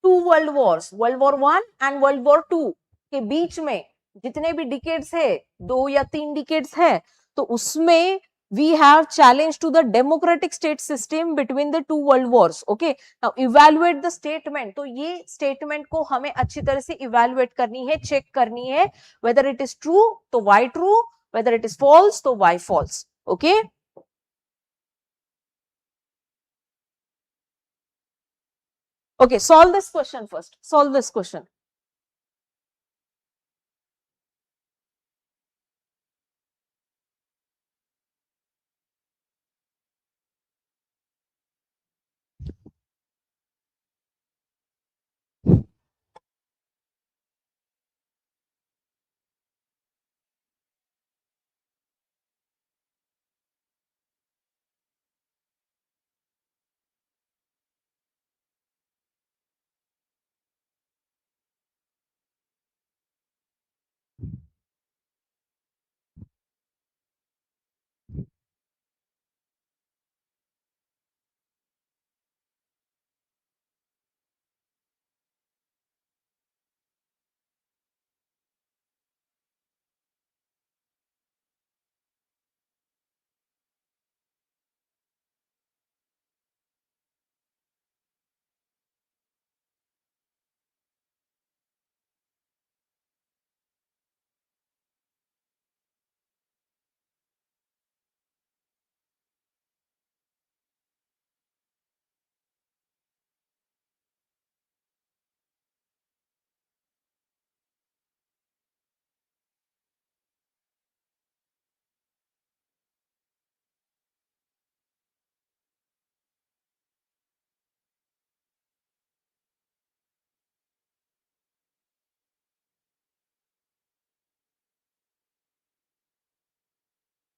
S1: two world wars, World War One and World War Two के बीच में जितने भी decades है, 2 या 3 decades है, तो उसमें we have challenge to the democratic state system between the two world wars. Okay, now evaluate the statement. तो ये statement को हमें अच्छी तरह से evaluate करनी है, check करनी है, whether it is true तो why true, whether it is false तो why false. Okay, okay, solve this question first. Solve this question.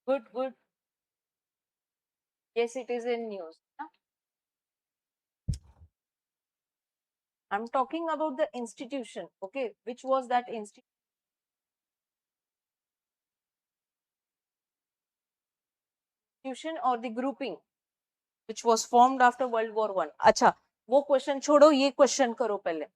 S1: Good, good. Yes, it is in news. I'm talking about the institution. Okay, which was that institution or the grouping which was formed after World War One. अच्छा, वो question छोड़ो, ये question करो पहले.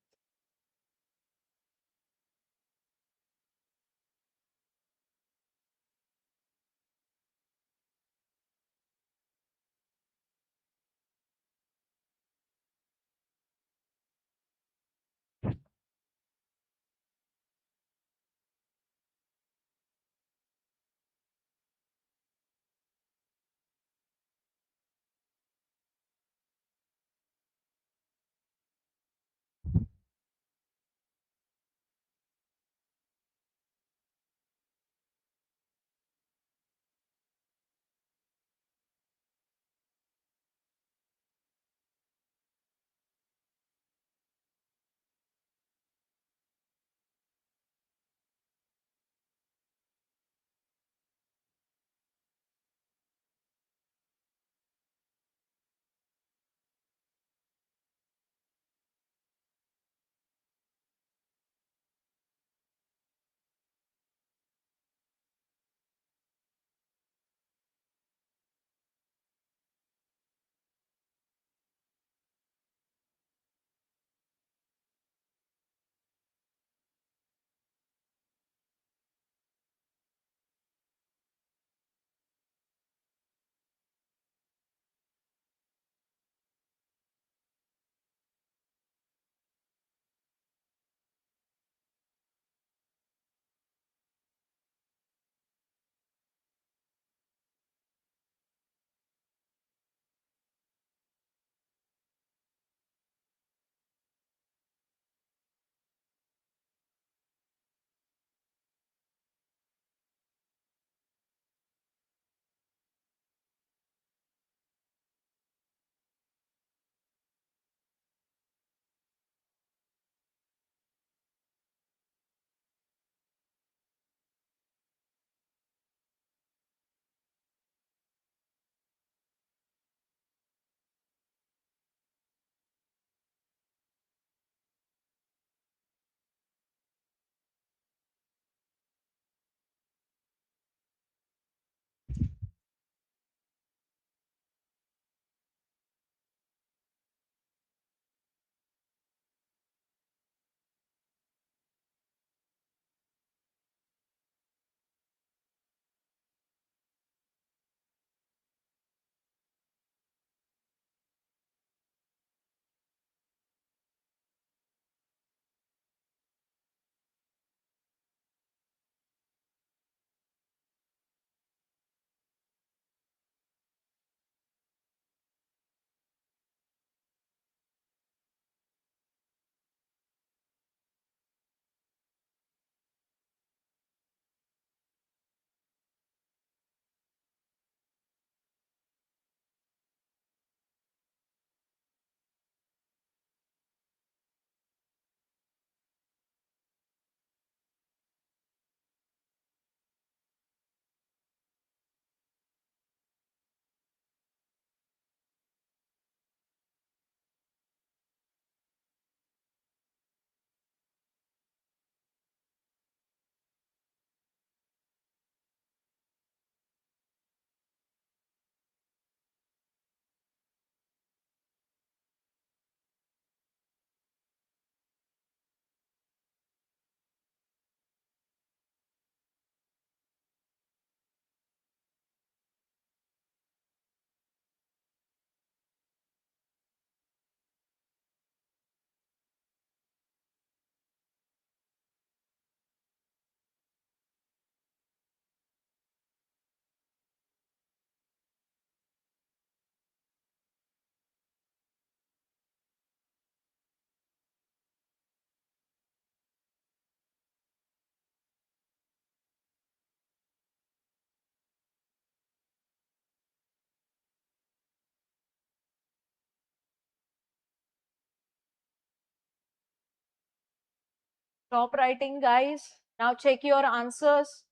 S1: Stop writing, guys. Now check your answers.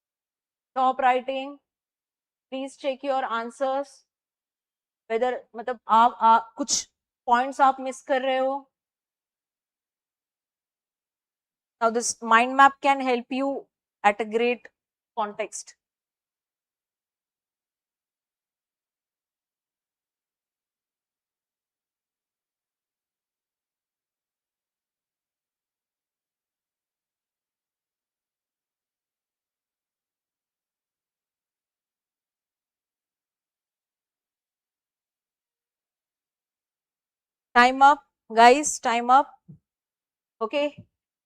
S1: Stop writing. Please check your answers. Whether मतलब आप कुछ points आप miss कर रहे हो. Now this mind map can help you at a great context. Time up, guys. Time up. Okay.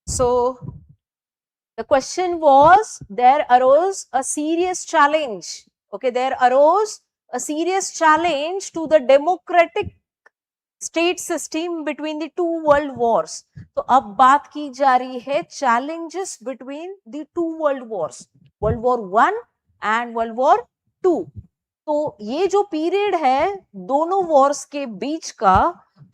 S1: So the question was, there arose a serious challenge. Okay, there arose a serious challenge to the democratic state system between the two world wars. तो अब बात की जा रही है challenges between the two world wars, World War I and World War II. तो ये जो पीरियड है दोनों वॉर्स के बीच का,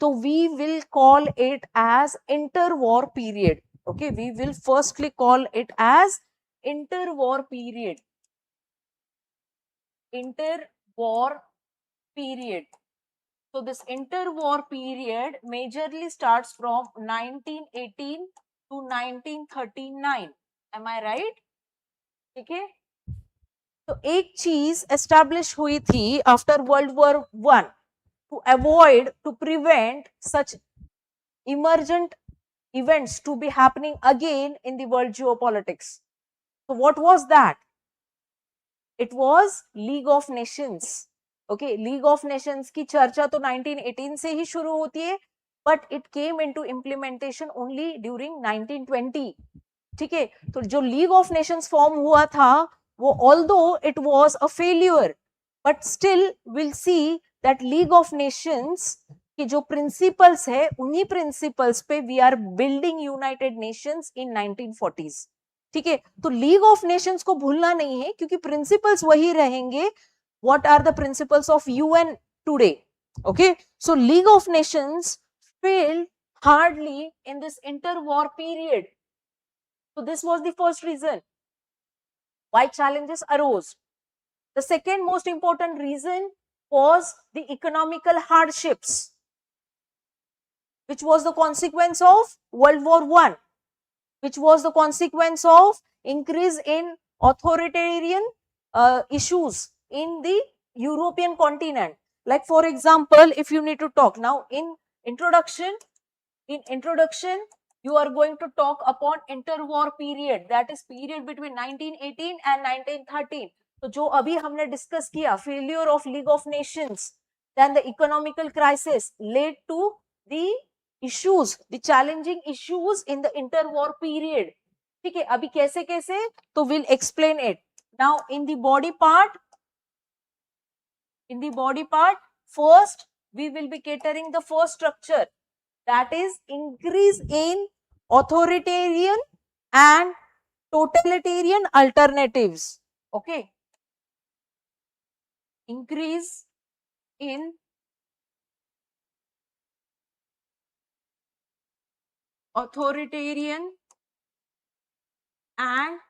S1: तो we will call it as inter war period. Okay, we will firstly call it as interwar period. Interwar period. So this interwar period majorly starts from 1918 to 1939. Am I right? ठीक है. तो एक चीज establish हुई थी after world war one to avoid, to prevent such emergent events to be happening again in the world geopolitics. So what was that? It was League of Nations. Okay, League of Nations की चर्चा तो 1918 से ही शुरू होती है, but it came into implementation only during 1920. ठीक है, तो जो League of Nations फॉर्म हुआ था वो although it was a failure, but still we'll see that League of Nations कि जो प्रिंसिपल्स है उन्हीं प्रिंसिपल्स पे we are building United Nations in 1940s. ठीक है, तो लीग ऑफ नेशंस को भूलना नहीं है क्योंकि प्रिंसिपल्स वही रहेंगे. What are the principles of UN today? Okay, so League of Nations failed hardly in this interwar period. So this was the first reason why challenges arose. The second most important reason was the economical hardships, which was the consequence of World War I, which was the consequence of increase in authoritarian issues in the European continent. Like for example, if you need to talk now in introduction, you are going to talk upon interwar period, that is period between 1918 and 1913. तो जो अभी हमने discuss किया, failure of League of Nations, then the economical crisis led to the issues, the challenging issues in the interwar period. ठीक है, अभी कैसे कैसे तो we'll explain it. Now in the body part, first we will be catering the first structure, that is increase in authoritarian and totalitarian alternatives. Okay, increase in authoritarian and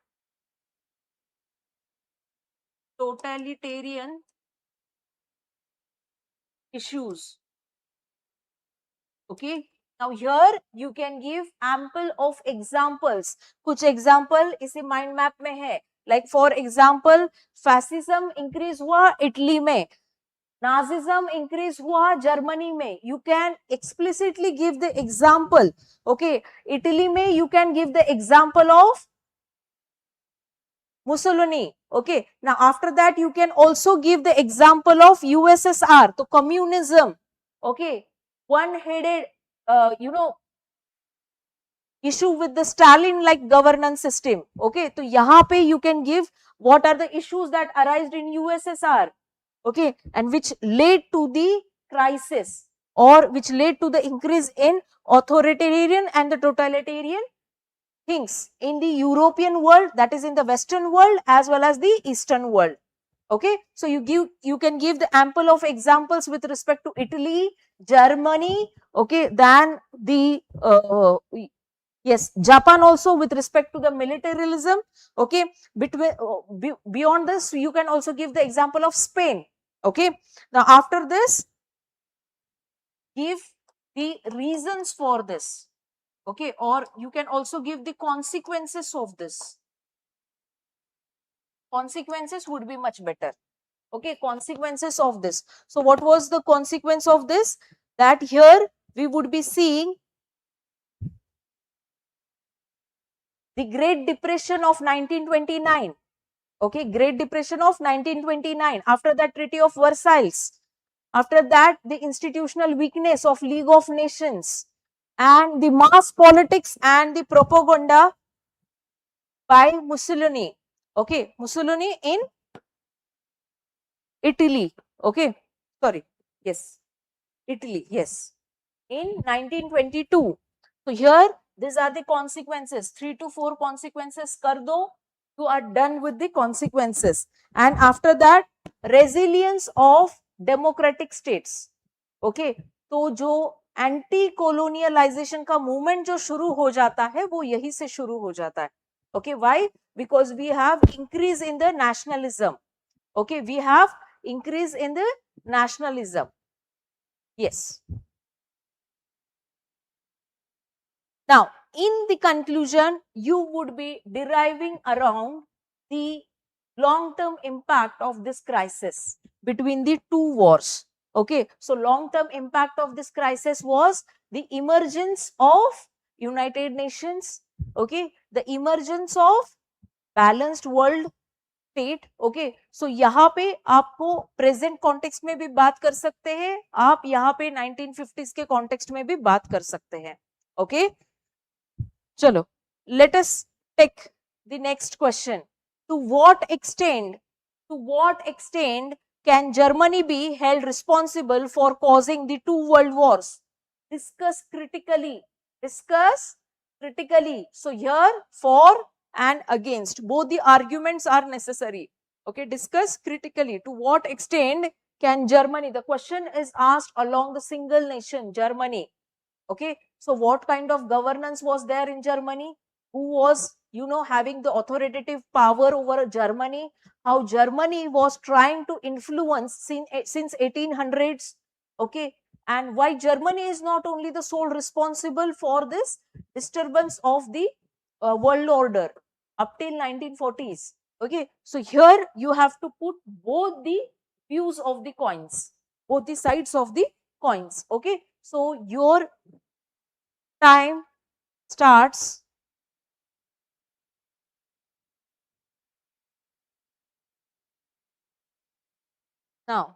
S1: totalitarian issues. Okay, now here you can give ample of examples. कुछ example इसी mind map में है. Like for example, fascism increase हुआ Italy में, Nazism increase हुआ Germany में. You can explicitly give the example. Okay, Italy में you can give the example of Mussolini. Okay, now after that you can also give the example of USSR, तो communism. Okay, one-headed, issue with the Stalin like governance system. Okay, तो यहाँ पे you can give what are the issues that arised in USSR. Okay, and which led to the crisis or which led to the increase in authoritarian and the totalitarian things in the European world, that is in the Western world as well as the Eastern world. Okay, so you can give the ample of examples with respect to Italy, Germany. Okay, then the Yes, Japan also with respect to the militarism. Okay, between beyond this, you can also give the example of Spain. Okay, now after this, give the reasons for this. Okay, or you can also give the consequences of this. Consequences would be much better. Okay, consequences of this. So what was the consequence of this? That here we would be seeing the Great Depression of 1929. Okay, Great Depression of 1929. After that, Treaty of Versailles. After that, the institutional weakness of League of Nations and the mass politics and the propaganda by Mussolini. Okay, Mussolini in Italy. Okay, sorry. Yes, Italy. Yes, in 1922. So here, these are the consequences. 3 to 4 consequences kar do. You are done with the consequences. And after that, resilience of democratic states. Okay, तो जो anti कोलोनियलाइजेशन का movement जो शुरू हो जाता है वो यही से शुरू हो जाता है. Okay, why? Because we have increase in the nationalism. Okay, we have increase in the nationalism. Yes. Now, in the conclusion, you would be deriving around the long-term impact of this crisis between the two wars. Okay, so long-term impact of this crisis was the emergence of United Nations. Okay, the emergence of balanced world state. Okay, so यहाँ पे आपको present context में भी बात कर सकते हैं, आप यहाँ पे 1950s के कॉन्टेक्स्ट में भी बात कर सकते हैं. Okay. Chalo, let us take the next question. To what extent can Germany be held responsible for causing the two world wars? Discuss critically. Discuss critically. So here, for and against, both the arguments are necessary. Okay, discuss critically. To what extent can Germany, the question is asked along the single nation, Germany. Okay, so what kind of governance was there in Germany? Who was, having the authoritative power over Germany? How Germany was trying to influence since 1800s? Okay, and why Germany is not only the sole responsible for this disturbance of the world order up till 1940s? Okay, so here you have to put both the views of the coins, both the sides of the coins. Okay, so your time starts now.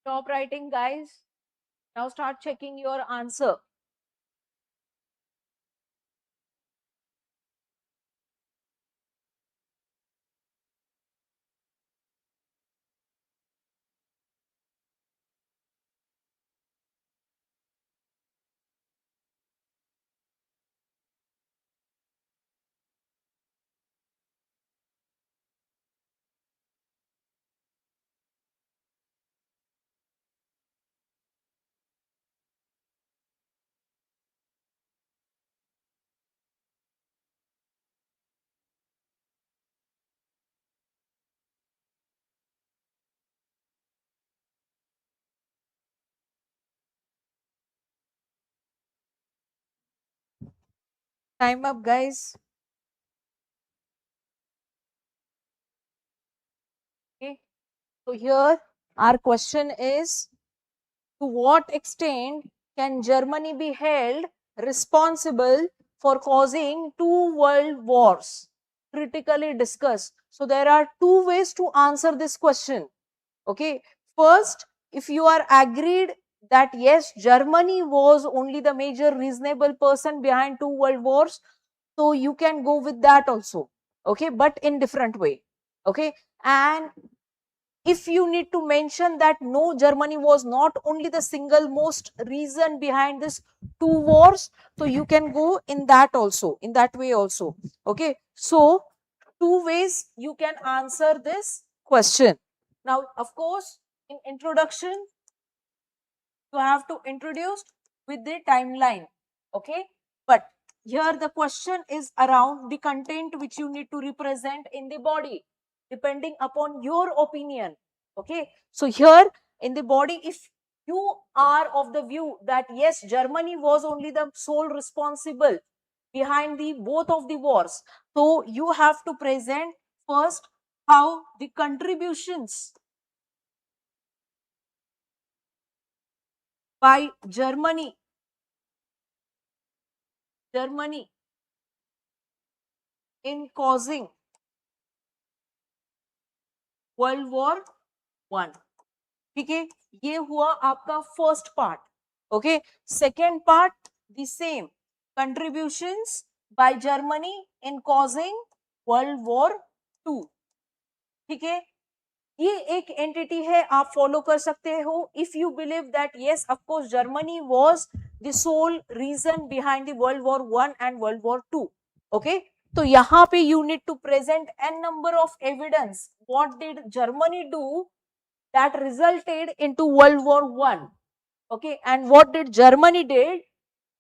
S1: Stop writing, guys. Now start checking your answer. Time up, guys. Okay. So here our question is, to what extent can Germany be held responsible for causing two world wars? Critically discussed. So there are two ways to answer this question. Okay. First, if you are agreed that yes, Germany was only the major reasonable person behind two world wars, so you can go with that also. Okay, but in different way. Okay. And if you need to mention that no, Germany was not only the single most reason behind this two wars, so you can go in that also, in that way also. Okay, so two ways you can answer this question. Now, of course, in introduction, you have to introduce with the timeline. Okay, but here the question is around the content which you need to represent in the body depending upon your opinion. Okay, so here in the body, if you are of the view that yes, Germany was only the sole responsible behind the both of the wars, so you have to present first how the contributions by Germany in causing world war one. ठीक है, ये हुआ आपका first part. Okay, second part the same, contributions by Germany in causing world war two. ठीक है, ये एक entity है, आप फॉलो कर सकते हो if you believe that yes of course Germany was the sole reason behind the world war one and world war two. Okay, तो यहाँ पे you need to present n number of evidence. What did Germany do that resulted into World War One? Okay, and what did Germany did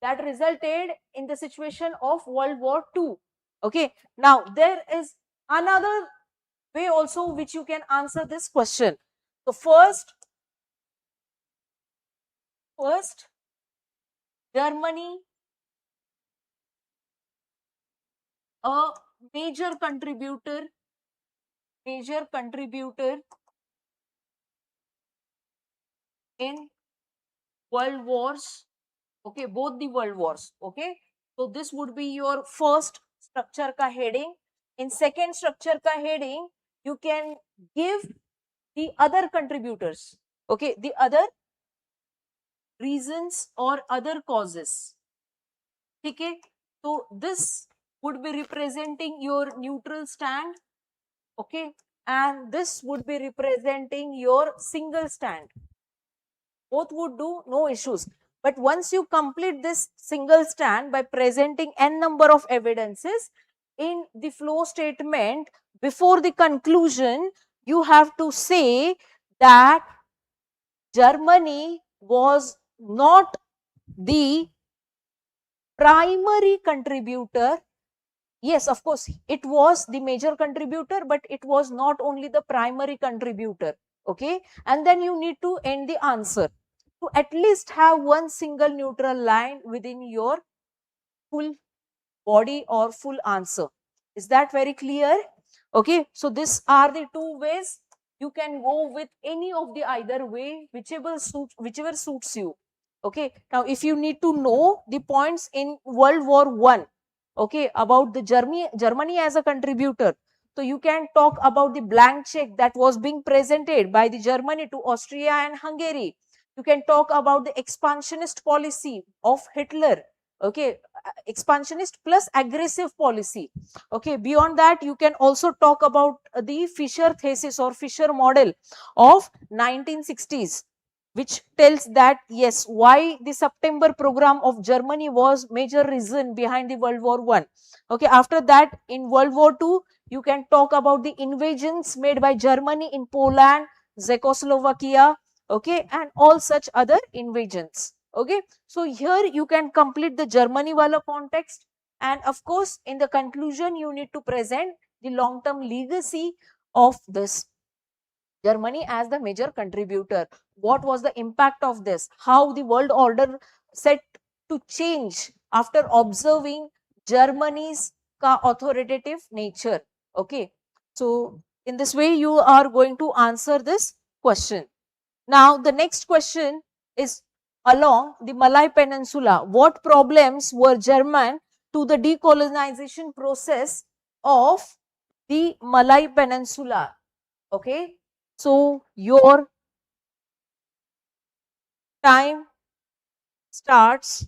S1: that resulted in the situation of World War Two? Okay, now there is another way also which you can answer this question. So first Germany, a major contributor in world wars. Okay, both the world wars. Okay, so this would be your first structure ka heading. In second structure ka heading, you can give the other contributors. Okay, the other reasons or other causes. Okay, so this would be representing your neutral stand. Okay, and this would be representing your single stand. Both would do, no issues. But once you complete this single stand by presenting n number of evidences in the flow statement, before the conclusion, you have to say that Germany was not the primary contributor. Yes, of course, it was the major contributor, but it was not only the primary contributor. Okay, and then you need to end the answer to at least have one single neutral line within your full body or full answer. Is that very clear? Okay, so these are the two ways. You can go with any of the either way, whichever suits you. Okay, now if you need to know the points in World War One, okay, about the Germany as a contributor, So you can talk about the blank check that was being presented by the Germany to Austria and Hungary. You can talk about the expansionist policy of Hitler. Okay, expansionist plus aggressive policy. Okay, beyond that, you can also talk about the Fisher thesis or Fisher model of 1960s, which tells that yes, why the September program of Germany was major reason behind the World War One. Okay, after that, in World War Two, you can talk about the invasions made by Germany in Poland, Czechoslovakia, okay, and all such other invasions. Okay, so here you can complete the Germany wala context, and of course, in the conclusion, you need to present the long term legacy of this Germany as the major contributor. What was the impact of this? How the world order set to change after observing Germany's authoritative nature. Okay. So, in this way, you are going to answer this question. Now, the next question is along the Malay Peninsula. What problems were German to the decolonization process of the Malay Peninsula? Okay, so your time starts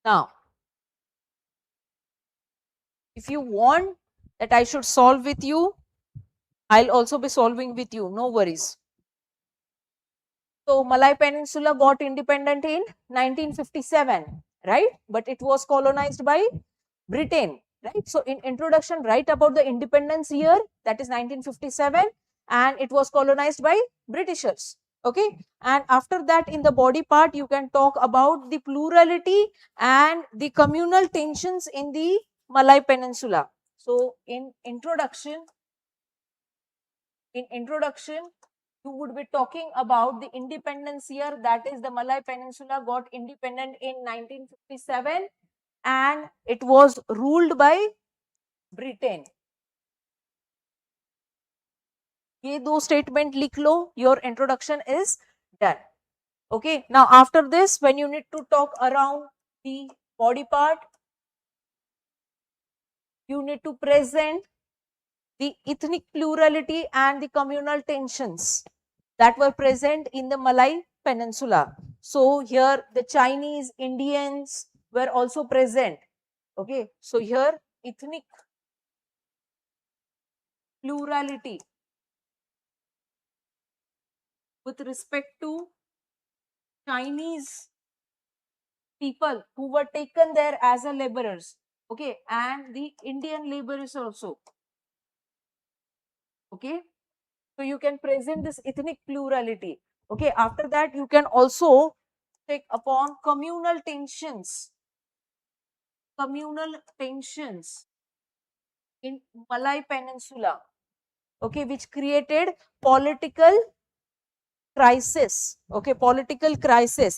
S1: now. If you want that I should solve with you, I'll also be solving with you, no worries. So Malay Peninsula got independent in 1957, right? But it was colonized by Britain, right? So in introduction, write about the independence year, that is 1957, and it was colonized by Britishers. Okay, and after that, in the body part, you can talk about the plurality and the communal tensions in the Malay Peninsula. So in introduction, you would be talking about the independence year, that is the Malay Peninsula got independent in 1957 and it was ruled by Britain. ये दो statement लिख लो, your introduction is done. Okay, now after this, when you need to talk around the body part, you need to present the ethnic plurality and the communal tensions that were present in the Malay Peninsula. So here the Chinese, Indians were also present. Okay, so here ethnic plurality with respect to Chinese people who were taken there as a laborers. Okay, and the Indian laborers also. Okay, so you can present this ethnic plurality. Okay, after that you can also take upon communal tensions in Malay Peninsula, okay, which created political crisis,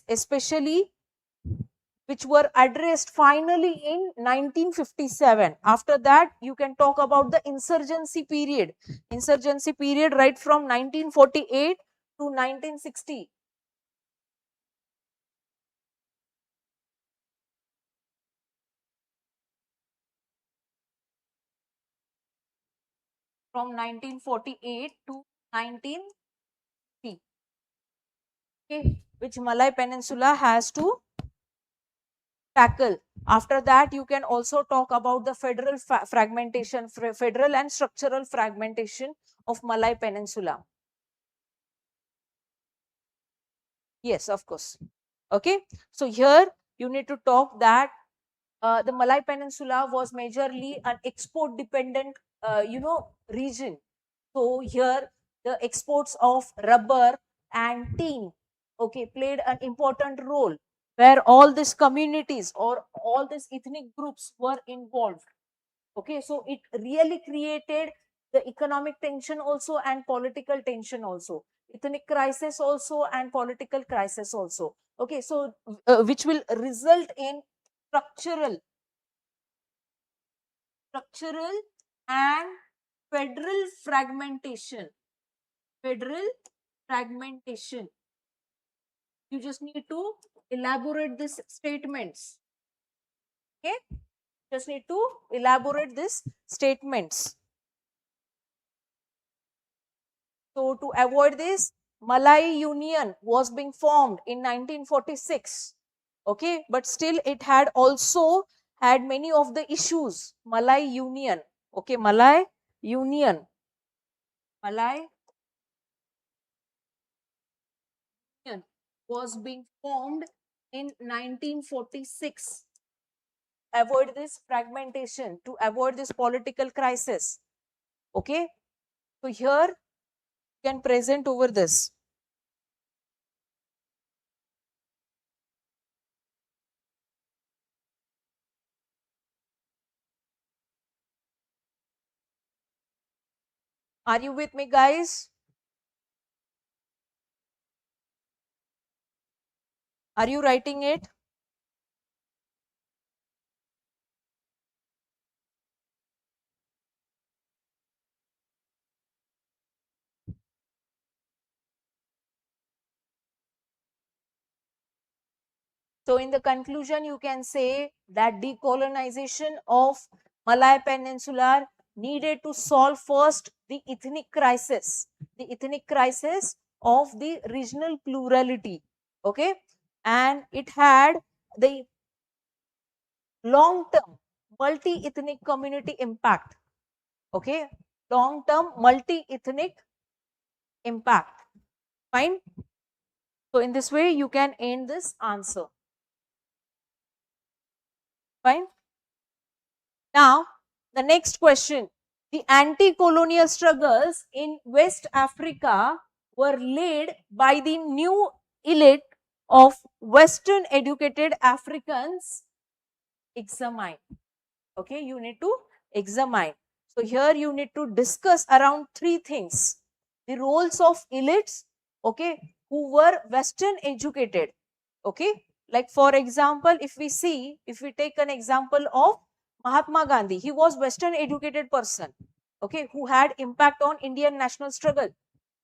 S1: especially which were addressed finally in 1957. After that, you can talk about the insurgency period right from 1948 to 1960. From 1948 to 1960, okay, which Malay Peninsula has to tackle. After that, you can also talk about the federal and structural fragmentation of Malay Peninsula. Yes, of course. Okay, so here you need to talk that the Malay Peninsula was majorly an export dependent, region. So here the exports of rubber and tin, okay, played an important role where all these communities or all these ethnic groups were involved. Okay, so it really created the economic tension also and political tension also, ethnic crisis also and political crisis also. Okay, so which will result in structural structural and federal fragmentation. Federal fragmentation. You just need to elaborate these statements. Okay. Just need to elaborate these statements. So to avoid this, Malay Union was being formed in 1946. Okay, but still it had also had many of the issues. Malay Union. Okay, Malay Union. Malay Union was being formed in 1946. Avoid this fragmentation, to avoid this political crisis. Okay, so here you can present over this. Are you with me, guys? Are you writing it? So in the conclusion, you can say that decolonization of Malay Peninsula needed to solve first the ethnic crisis of the regional plurality. Okay, and it had the long-term multi-ethnic community impact. Okay, long-term multi-ethnic impact. Fine. So in this way, you can end this answer. Fine. Now, the next question. The anti-colonial struggles in West Africa were led by the new elite of Western educated Africans. Examine. Okay, you need to examine. So here you need to discuss around three things. The roles of elites, okay, who were Western educated. Okay, like for example, if we take an example of Mahatma Gandhi, he was Western educated person, okay, who had impact on Indian national struggle.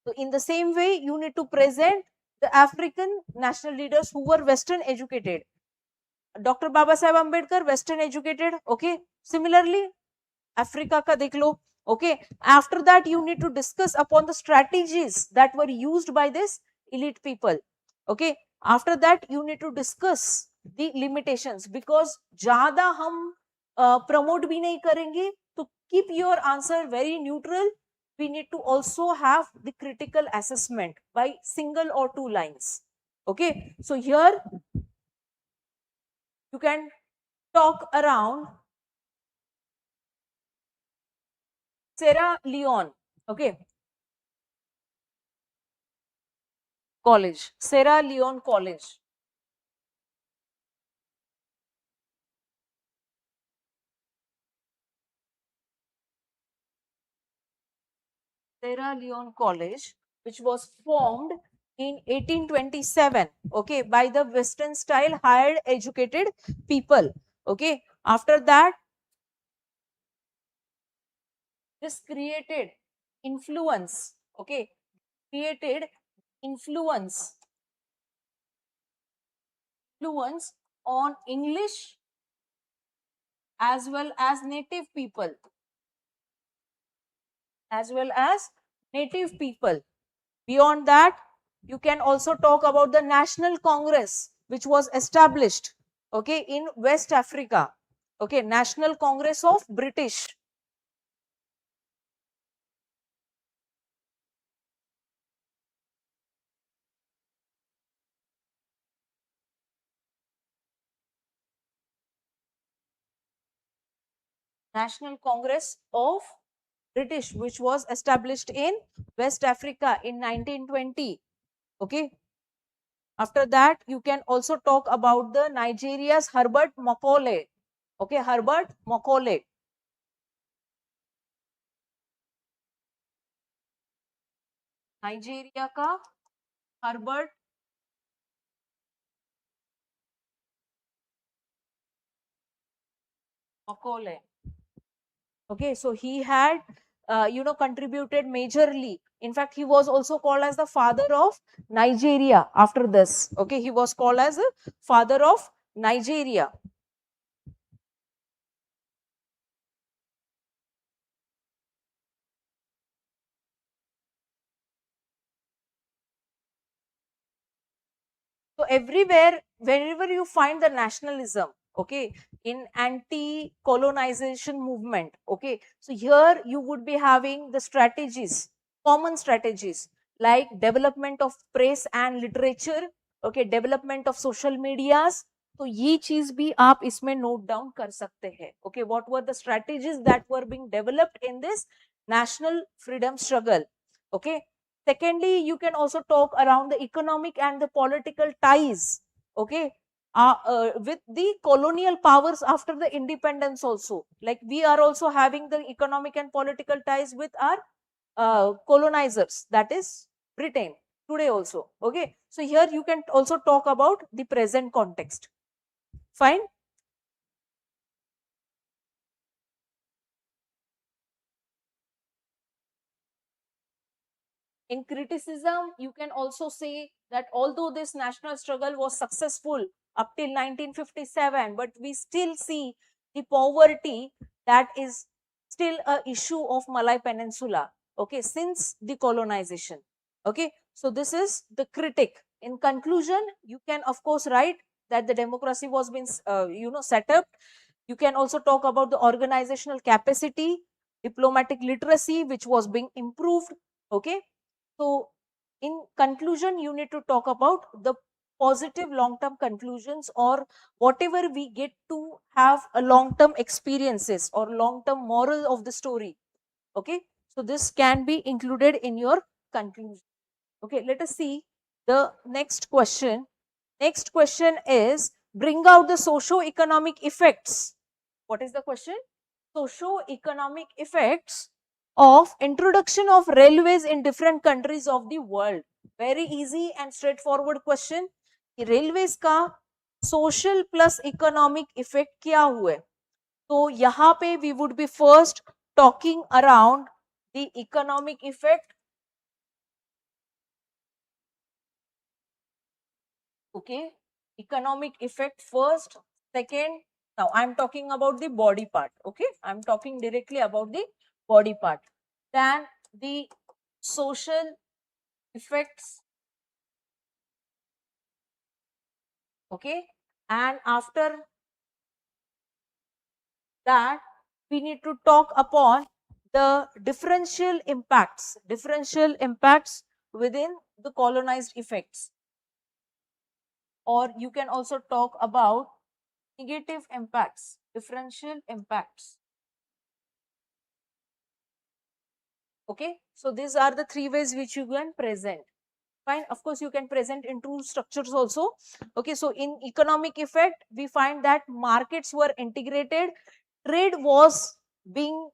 S1: So in the same way, you need to present the African national leaders who were Western educated. Dr. Baba Saheb Ambedkar, Western educated, okay. Similarly, Africa ka dekh lo, okay. After that, you need to discuss upon the strategies that were used by this elite people, okay. After that, you need to discuss the limitations, because ज़्यादा हम promote भी नहीं करेंगे, तो keep your answer very neutral. We need to also have the critical assessment by single or two lines, okay. So here you can talk around Sierra Leone, okay, college, Sierra Leone College. Sierra Leone College, which was formed in 1827, okay, by the Western style higher educated people, okay. After that, this created influence, okay, created influence, influence on English as well as native people, as well as native people. Beyond that, you can also talk about the National Congress, which was established, okay, in West Africa, okay, National Congress of British. National Congress of British, which was established in West Africa in 1920, okay. After that, you can also talk about the Nigeria's Herbert Macaulay, okay, Herbert Macaulay. Nigeria का Herbert Macaulay. Okay, so he had contributed majorly. In fact, he was also called as the father of Nigeria after this. Okay, he was called as the father of Nigeria. everywhere, wherever you find the nationalism, okay, in anti-colonization movement, okay, so here you would be having the strategies, common strategies, like development of press and literature, okay, development of social medias. तो ये चीज भी आप इसमें note down कर सकते हैं. Okay, what were the strategies that were being developed in this national freedom struggle? Okay. Secondly, you can also talk around the economic and the political ties, okay, with the colonial powers after the independence also. Like we are also having the economic and political ties with our colonizers, that is Britain, today also. Okay, so here you can also talk about the present context. Fine. In criticism, you can also say that although this national struggle was successful up till 1957, but we still see the poverty that is still a issue of Malay Peninsula, okay, since the colonization. Okay, so this is the critic. In conclusion, you can of course write that the democracy was being set up. You can also talk about the organizational capacity, diplomatic literacy which was being improved. Okay, so in conclusion, you need to talk about the positive long term conclusions, or whatever we get to have a long term experiences or long term moral of the story. Okay, so this can be included in your conclusion. Okay, let us see the next question. Next question is, bring out the socio-economic effects. What is the question? Socio-economic effects of introduction of railways in different countries of the world. Very easy and straightforward question. Railways का social plus economic effect क्या हुए? तो यहाँ पे we would be first talking around the economic effect. Okay, economic effect first. Second, now I'm talking about the body part. Okay, I'm talking directly about the body part. Then the social effects. Okay, and after that we need to talk upon the differential impacts within the colonized effects, or you can also talk about negative impacts, differential impacts. Okay, so these are the three ways which you can present. Fine, of course you can present in two structures also. Okay, so in economic effect we find that markets were integrated, trade was being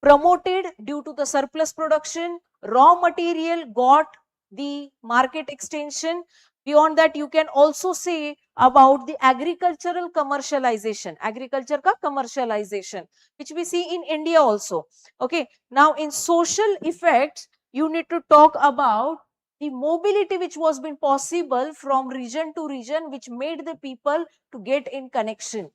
S1: promoted due to the surplus production, raw material got the market extension. Beyond that, you can also say about the agricultural commercialization, agriculture ka commercialization, which we see in India also. Okay, now in social effects, you need to talk about the mobility which was been possible from region to region, which made the people to get in connection.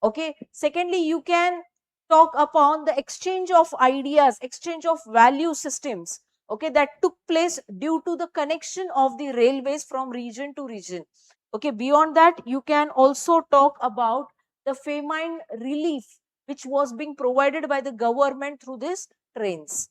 S1: Okay, secondly, you can talk upon the exchange of ideas, exchange of value systems, okay, that took place due to the connection of the railways from region to region. Okay, beyond that, you can also talk about the famine relief which was being provided by the government through these trains.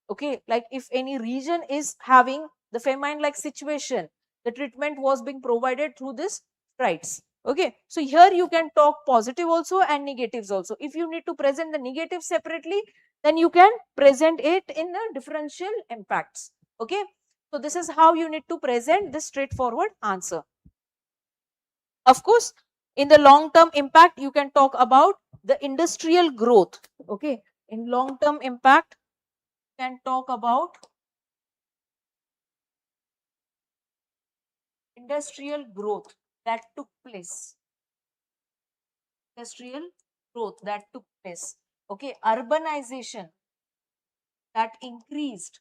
S1: Okay, like if any region is having the famine like situation, the treatment was being provided through this freights. Okay, so here you can talk positive also and negatives also. If you need to present the negative separately, then you can present it in the differential impacts. Okay, so this is how you need to present this straightforward answer. Of course, in the long term impact, you can talk about the industrial growth. Okay, in long term impact, you can talk about industrial growth that took place. Industrial growth that took place. Okay, urbanization that increased,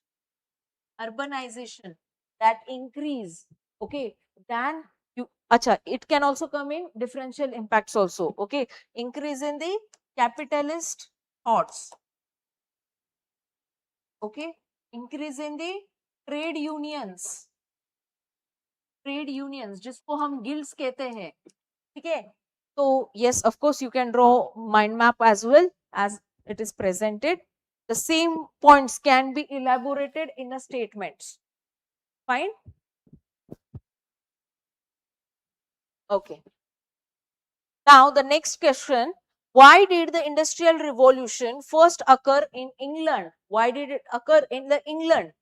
S1: urbanization that increase. Okay, then you acha, it can also come in differential impacts also. Okay, increase in the capitalist thoughts. Okay, increase in the trade unions. Trade unions जिसको हम guilds कहते हैं, ठीक है. तो yes, of course you can draw mind map as well as it is presented. The same points can be elaborated in a statements. Fine. Okay. Now the next question, why did the industrial revolution first occur in England? Why did it occur in the England?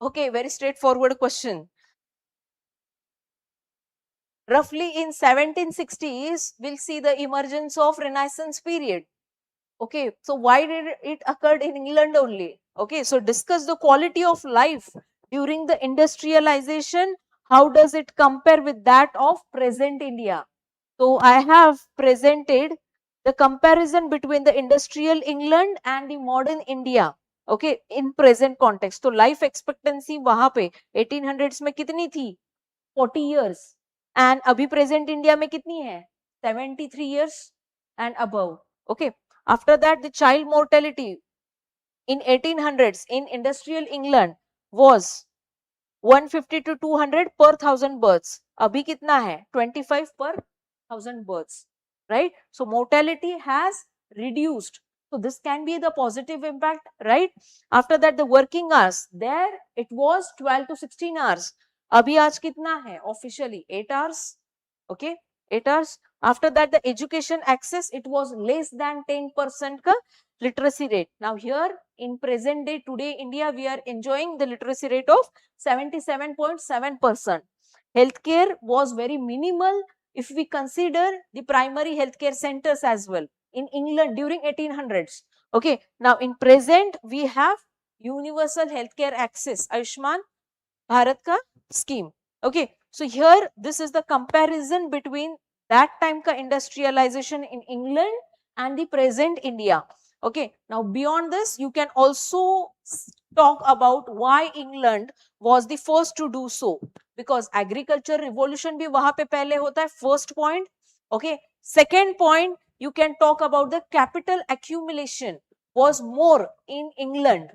S1: Okay, very straightforward question. Roughly in 1760s, we'll see the emergence of Renaissance period. Okay, so why did it occurred in England only? Okay, so discuss the quality of life during the industrialization. How does it compare with that of present India? So I have presented the comparison between the industrial England and the modern India. Okay, in present context. So life expectancy वहाँ पे 1800s में कितनी थी? 40 years. And अभी present India में कितनी है? 73 years and above. Okay. After that, the child mortality in 1800s in industrial England was 150 to 200 per 1000 births. अभी कितना है? 25 per 1000 births, right? So mortality has reduced. So this can be the positive impact, right? After that, the working hours, there it was 12 to 16 hours. अभी आज कितना है? Officially 8 hours. Okay, 8 hours. After that, the education access, it was less than 10% ka literacy rate. Now here in present day today India, we are enjoying the literacy rate of 77.7%. Healthcare was very minimal if we consider the primary healthcare centers as well in England during 1800s. Okay, now in present we have universal healthcare access, Ayushman Bharat ka scheme. Okay, so here this is the comparison between that time ka industrialization in England and the present India. Okay, now beyond this, you can also talk about why England was the first to do so, because agriculture revolution bhi wahan pe pehle hota hai, first point. Okay, second point, you can talk about the capital accumulation was more in England.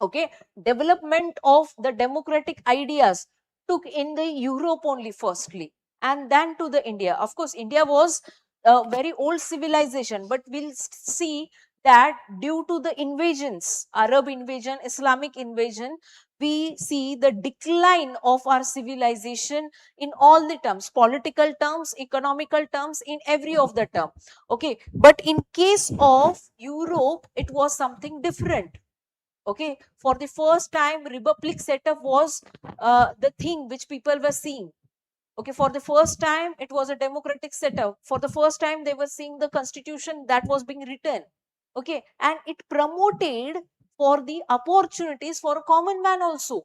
S1: Okay, development of the democratic ideas took in the Europe only firstly, and then to the India. Of course, India was a very old civilization, but we'll see that due to the invasions, Arab invasion, Islamic invasion, we see the decline of our civilization in all the terms, political terms, economical terms, in every of the term. Okay, but in case of Europe, it was something different. Okay, for the first time, republic setup was the thing which people were seeing. Okay, for the first time, it was a democratic setup. For the first time, they were seeing the constitution that was being written. Okay, and it promoted for the opportunities for a common man also.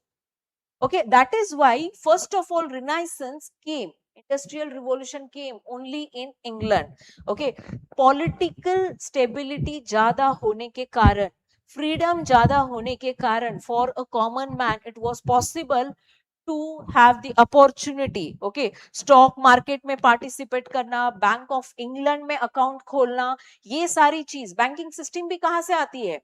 S1: Okay, that is why first of all Renaissance came, industrial revolution came only in England. Okay, political stability ज़्यादा होने के कारण, freedom ज़्यादा होने के कारण, for a common man it was possible to have the opportunity. Okay, stock market में participate करना, बैंक ऑफ इंग्लैंड में अकाउंट खोलना, ये सारी चीज, बैंकिंग सिस्टम भी कहाँ से आती है?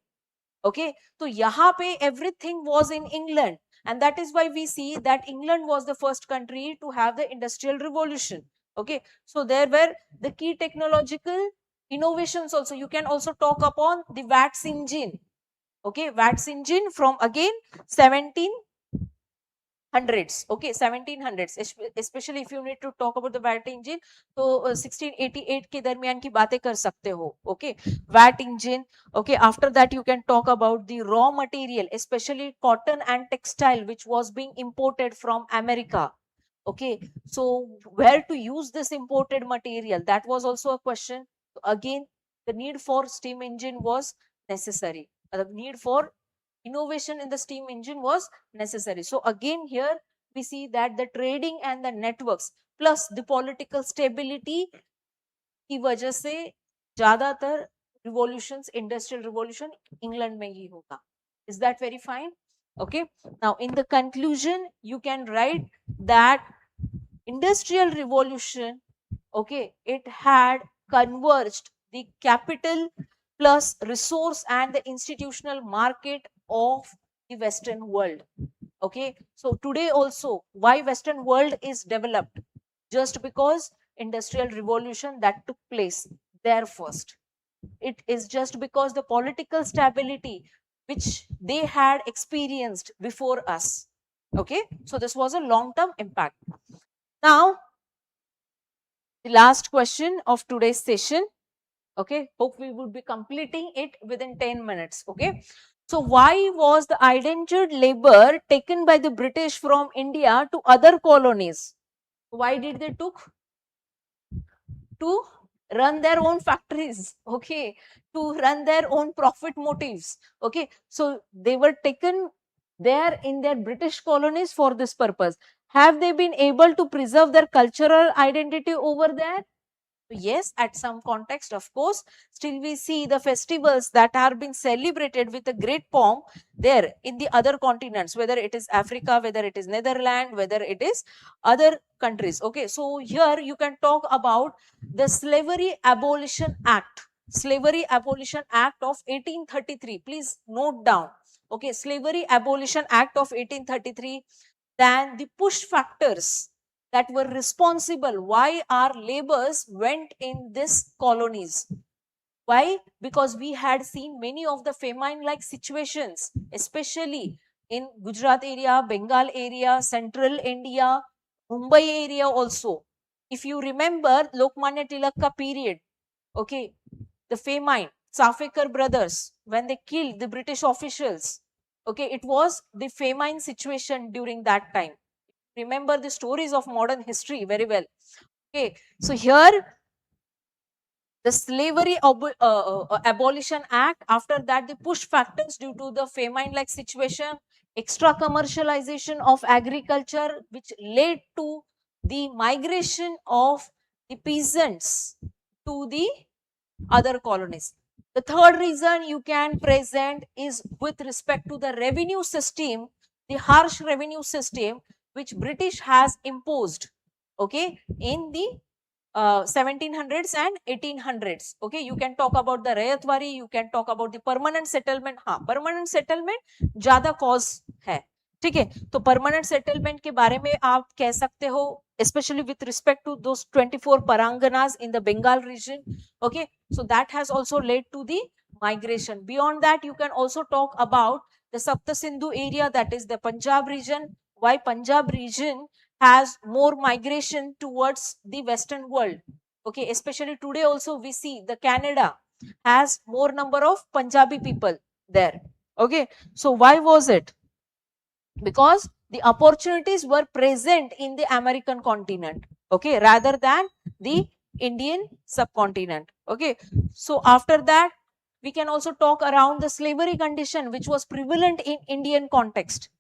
S1: Okay, तो यहाँ पे everything was in England, and that is why we see that England was the first country to have the industrial revolution. Okay, so there were the key technological innovations also. You can also talk upon the wax engine. Okay, wax engine from again 1700s. Okay, 1700s, especially if you need to talk about the VAT engine, तो 1688 के दरमियान की बातें कर सकते हो. Okay, VAT engine. Okay, after that you can talk about the raw material, especially cotton and textile, which was being imported from America. Okay, so where to use this imported material, that was also a question. Again, the need for steam engine was necessary. The need for innovation in the steam engine was necessary. So again here we see that the trading and the networks plus the political stability की वजह से ज्यादातर revolutions, industrial revolution England में ही होगा. Is that very fine? Okay, now in the conclusion you can write that industrial revolution, okay, it had converged the capital plus resource and the institutional market of the Western world. Okay, so today also why Western world is developed, just because industrial revolution that took place there first. It is just because the political stability which they had experienced before us. Okay, so this was a long term impact. Now the last question of today's session. Okay, hope we would be completing it within 10 minutes. Okay, so why was the indentured labor taken by the British from India to other colonies? Why did they took? To run their own factories, okay, to run their own profit motives. Okay, so they were taken there in their British colonies for this purpose. Have they been able to preserve their cultural identity over there? Yes, at some context, of course. Still, we see the festivals that are being celebrated with a great pomp there in the other continents, whether it is Africa, whether it is Netherlands, whether it is other countries. Okay, so here you can talk about the Slavery Abolition Act. Slavery Abolition Act of 1833. Please note down. Okay, Slavery Abolition Act of 1833. Then the push factors that were responsible why our labors went in these colonies. Why? Because we had seen many of the famine like situations, especially in Gujarat area, Bengal area, central India, Mumbai area also. If you remember Lokmanya Tilak period, okay, the famine, Safekar brothers, when they killed the British officials, okay, it was the famine situation during that time. Remember the stories of modern history very well. Okay, so here the Slavery Abolition Act, after that the push factors due to the famine like situation, extra commercialization of agriculture, which led to the migration of the peasants to the other colonies. The third reason you can present is with respect to the revenue system, the harsh revenue system which British has imposed, okay, in the 1700s and 1800s. Okay, you can talk about the rayatwari, you can talk about the permanent settlement. हाँ, permanent settlement ज्यादा cause है, ठीक है, तो permanent settlement के बारे में आप कह सकते हो, especially with respect to those 24 paranganas in the Bengal region. Okay, so that has also led to the migration. Beyond that, you can also talk about the Sapta Sindhu area, that is the Punjab region. Why Punjab region has more migration towards the Western world? Okay, especially today also we see the Canada has more number of Punjabi people there. Okay, so why was it? Because the opportunities were present in the American continent, okay, rather than the Indian subcontinent. Okay, so after that we can also talk around the slavery condition which was prevalent in Indian context.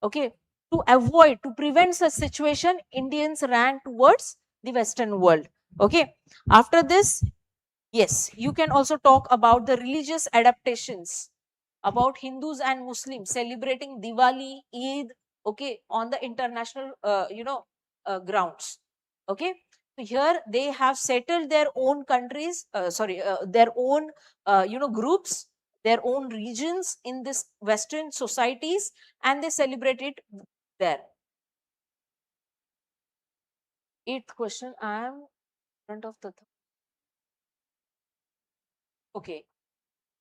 S1: Okay, to avoid, to prevent such situation, Indians ran towards the Western world. Okay, after this, yes, you can also talk about the religious adaptations, about Hindus and Muslims celebrating Diwali, Eid, okay, on the international, grounds. Okay, so here they have settled their own countries, their own, groups, their own regions in this Western societies, and they celebrate it there. Eighth question, I am in front of the, okay.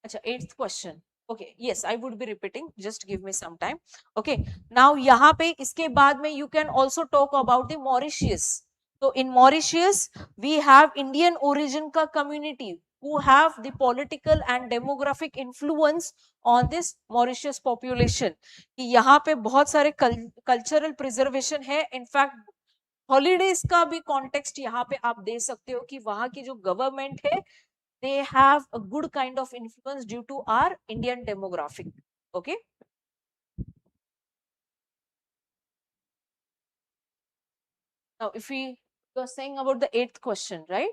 S1: अच्छा, eighth question. Okay, yes, I would be repeating. Just give me some time. Okay, now यहाँ पे इसके बाद में you can also talk about the Mauritius. So in Mauritius we have Indian origin का community who have the political and demographic influence on this Mauritius population. कि यहाँ पे बहुत सारे cultural preservation है. In fact, हॉलीडेज का भी context यहाँ पे आप दे सकते हो कि वहां की जो गवर्नमेंट है, they have a good kind of influence due to our Indian demographic. Okay, now if we were saying about the eighth question, right?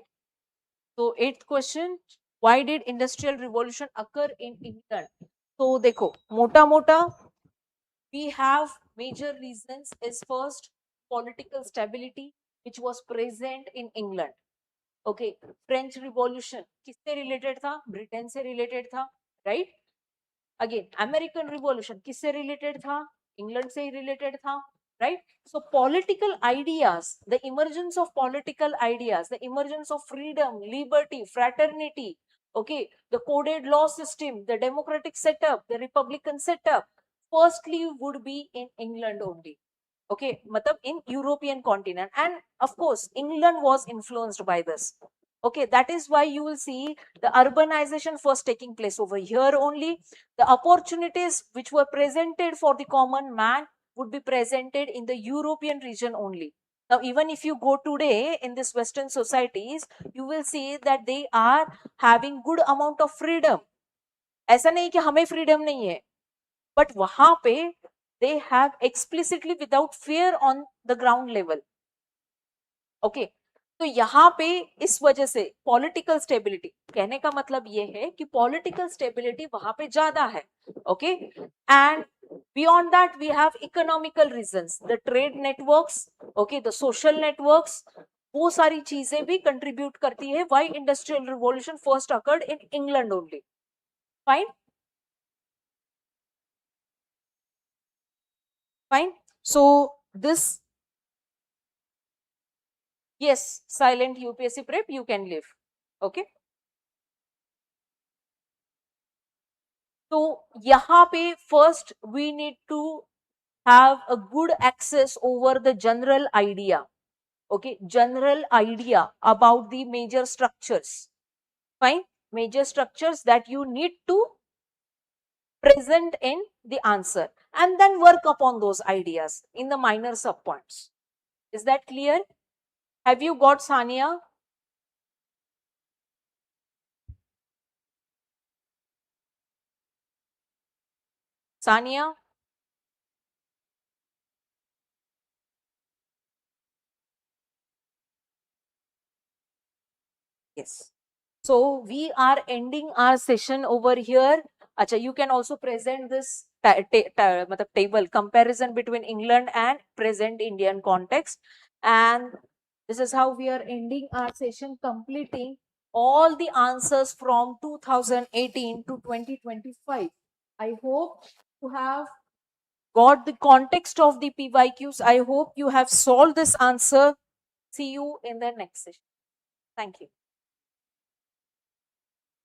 S1: So eighth question, why did industrial revolution occur in England? So देखो, मोटा मोटा we have major reasons. Is first political stability which was present in England. Okay, French revolution किससे related था? Britain से related था, right? Again American revolution किससे related था? England से ही रिलेटेड था, right? So political ideas, the emergence of political ideas, the emergence of freedom, liberty, fraternity, okay, the coded law system, the democratic setup, the republican setup, firstly would be in England only. Okay, matlab in European continent, and of course England was influenced by this. Okay, that is why you will see the urbanization first taking place over here only. The opportunities which were presented for the common man would be presented in the European region only. Now even if you go today in this western societies, you will see that they are having good amount of freedom. ऐसा नहीं कि हमें freedom नहीं है, but वहां पे they have explicitly without fear on the ground level. Okay, तो यहाँ पे इस वजह से पॉलिटिकल स्टेबिलिटी, कहने का मतलब ये है कि पॉलिटिकल स्टेबिलिटी वहां पे ज्यादा है. Okay, and beyond that we have economical reasons, the trade networks, okay, the social networks, वो सारी चीजें भी कंट्रीब्यूट करती है why industrial revolution first occurred in England only. Fine, fine. So this, yes, silent UPSC prep you can live. Okay, तो यहाँ पे first we need to have a good access over the general idea. Okay, general idea about the major structures. Fine, major structures that you need to present in the answer, and then work upon those ideas in the minor subpoints. Is that clear? Have you got, Sania? Sania? Yes. So we are ending our session over here. Acha, you can also present this table comparison between England and present Indian context. And this is how we are ending our session, completing all the answers from 2018 to 2025. I hope you have got the context of the PYQs. I hope you have solved this answer. See you in the next session. Thank you.